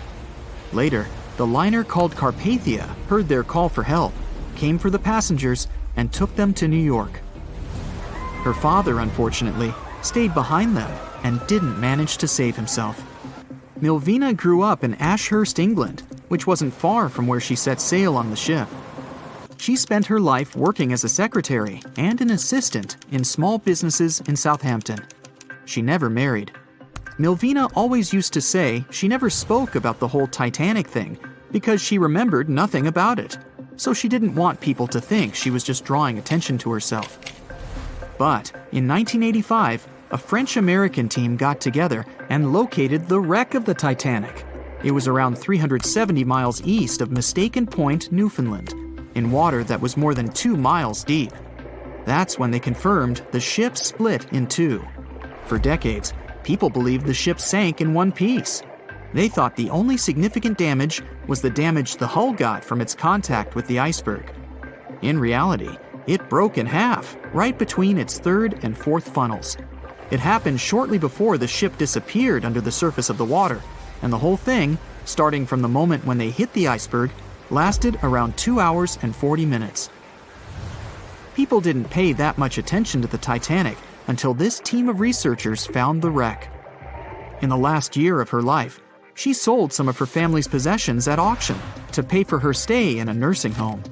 Later, the liner called Carpathia heard their call for help, came for the passengers, and took them to New York. Her father, unfortunately, stayed behind them and didn't manage to save himself. Milvina grew up in Ashurst, England, which wasn't far from where she set sail on the ship. She spent her life working as a secretary and an assistant in small businesses in Southampton. She never married. Milvina always used to say she never spoke about the whole Titanic thing because she remembered nothing about it, so she didn't want people to think she was just drawing attention to herself. But in 1985, a French-American team got together and located the wreck of the Titanic. It was around 370 miles east of Mistaken Point, Newfoundland, in water that was more than 2 miles deep. That's when they confirmed the ship split in two. For decades, people believed the ship sank in one piece. They thought the only significant damage was the damage the hull got from its contact with the iceberg. In reality, it broke in half, right between its third and fourth funnels. It happened shortly before the ship disappeared under the surface of the water, and the whole thing, starting from the moment when they hit the iceberg, lasted around 2 hours and 40 minutes. People didn't pay that much attention to the Titanic until this team of researchers found the wreck. In the last year of her life, she sold some of her family's possessions at auction to pay for her stay in a nursing home.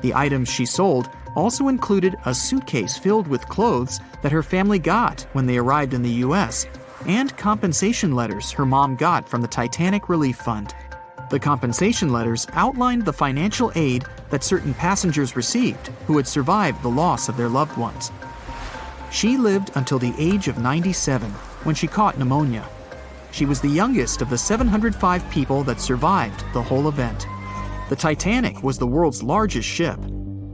The items she sold also included a suitcase filled with clothes that her family got when they arrived in the US, and compensation letters her mom got from the Titanic Relief Fund. The compensation letters outlined the financial aid that certain passengers received who had survived the loss of their loved ones. She lived until the age of 97 when she caught pneumonia. She was the youngest of the 705 people that survived the whole event. The Titanic was the world's largest ship.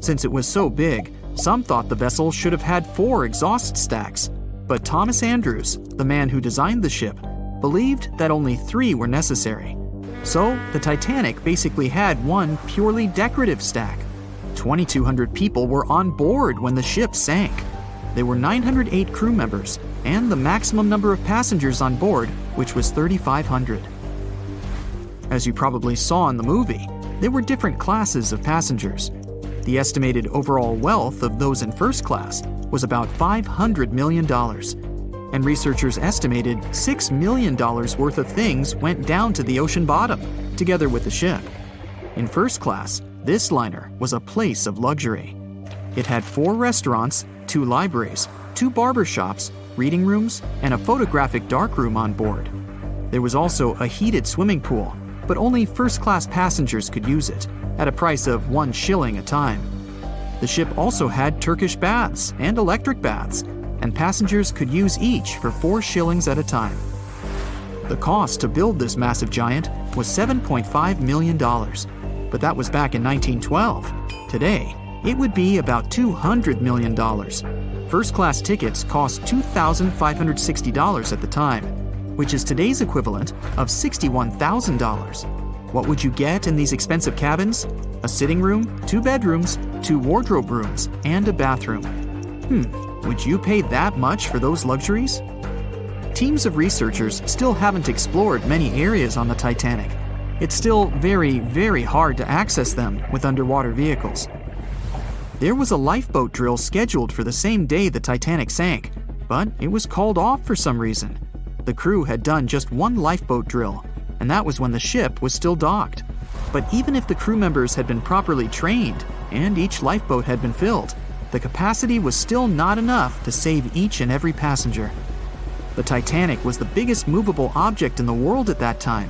Since it was so big, some thought the vessel should have had 4 exhaust stacks. But Thomas Andrews, the man who designed the ship, believed that only 3 were necessary. So, the Titanic basically had one purely decorative stack. 2,200 people were on board when the ship sank. There were 908 crew members, and the maximum number of passengers on board, which was 3,500. As you probably saw in the movie, there were different classes of passengers. The estimated overall wealth of those in first class was about $500 million. And researchers estimated $6 million worth of things went down to the ocean bottom, together with the ship. In first class, this liner was a place of luxury. It had 4 restaurants, 2 libraries, 2 barber shops, reading rooms, and a photographic darkroom on board. There was also a heated swimming pool, but only first-class passengers could use it, at a price of 1 shilling a time. The ship also had Turkish baths and electric baths, and passengers could use each for 4 shillings at a time. The cost to build this massive giant was $7.5 million, but that was back in 1912. Today, it would be about $200 million. First-class tickets cost $2,560 at the time, which is today's equivalent of $61,000. What would you get in these expensive cabins? A sitting room, 2 bedrooms, 2 wardrobe rooms, and a bathroom. Would you pay that much for those luxuries? Teams of researchers still haven't explored many areas on the Titanic. It's still very, very hard to access them with underwater vehicles. There was a lifeboat drill scheduled for the same day the Titanic sank, but it was called off for some reason. The crew had done just 1 lifeboat drill, and that was when the ship was still docked. But even if the crew members had been properly trained and each lifeboat had been filled, the capacity was still not enough to save each and every passenger. The Titanic was the biggest movable object in the world at that time.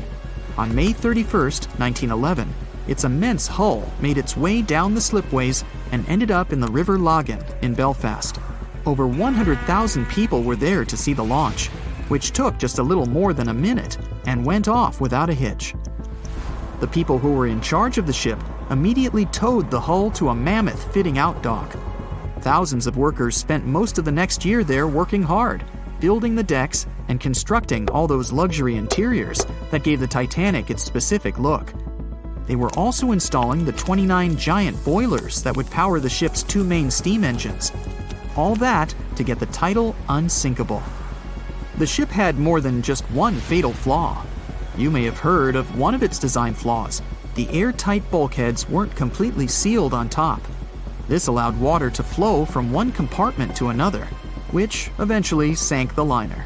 On May 31st, 1911, its immense hull made its way down the slipways and ended up in the River Lagan in Belfast. Over 100,000 people were there to see the launch, which took just a little more than a minute and went off without a hitch. The people who were in charge of the ship immediately towed the hull to a mammoth fitting-out dock. Thousands of workers spent most of the next year there working hard, building the decks and constructing all those luxury interiors that gave the Titanic its specific look. They were also installing the 29 giant boilers that would power the ship's 2 main steam engines. All that to get the title unsinkable. The ship had more than just one fatal flaw. You may have heard of one of its design flaws. The airtight bulkheads weren't completely sealed on top. This allowed water to flow from one compartment to another, which eventually sank the liner.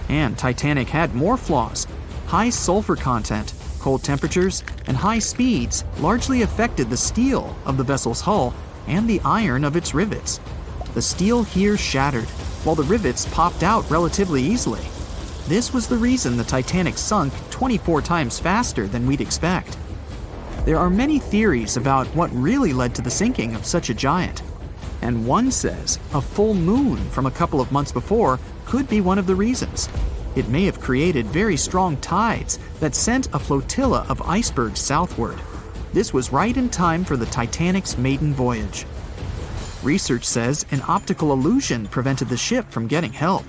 And Titanic had more flaws. High sulfur content, cold temperatures, and high speeds largely affected the steel of the vessel's hull and the iron of its rivets. The steel here shattered, while the rivets popped out relatively easily. This was the reason the Titanic sunk 24 times faster than we'd expect. There are many theories about what really led to the sinking of such a giant. And one says a full moon from a couple of months before could be one of the reasons. It may have created very strong tides that sent a flotilla of icebergs southward. This was right in time for the Titanic's maiden voyage. Research says an optical illusion prevented the ship from getting help.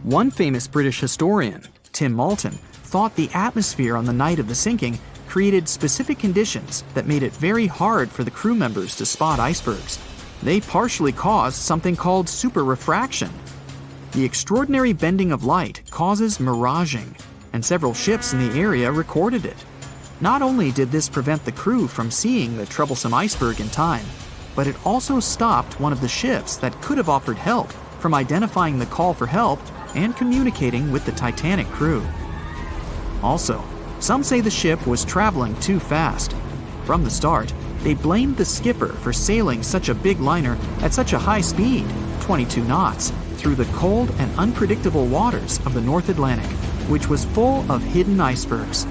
One famous British historian, Tim Moulton, thought the atmosphere on the night of the sinking created specific conditions that made it very hard for the crew members to spot icebergs. They partially caused something called superrefraction. The extraordinary bending of light causes miraging, and several ships in the area recorded it. Not only did this prevent the crew from seeing the troublesome iceberg in time, but it also stopped one of the ships that could have offered help from identifying the call for help and communicating with the Titanic crew. Also, some say the ship was traveling too fast. From the start, They blamed the skipper for sailing such a big liner at such a high speed, 22 knots, through the cold and unpredictable waters of the North Atlantic, which was full of hidden icebergs.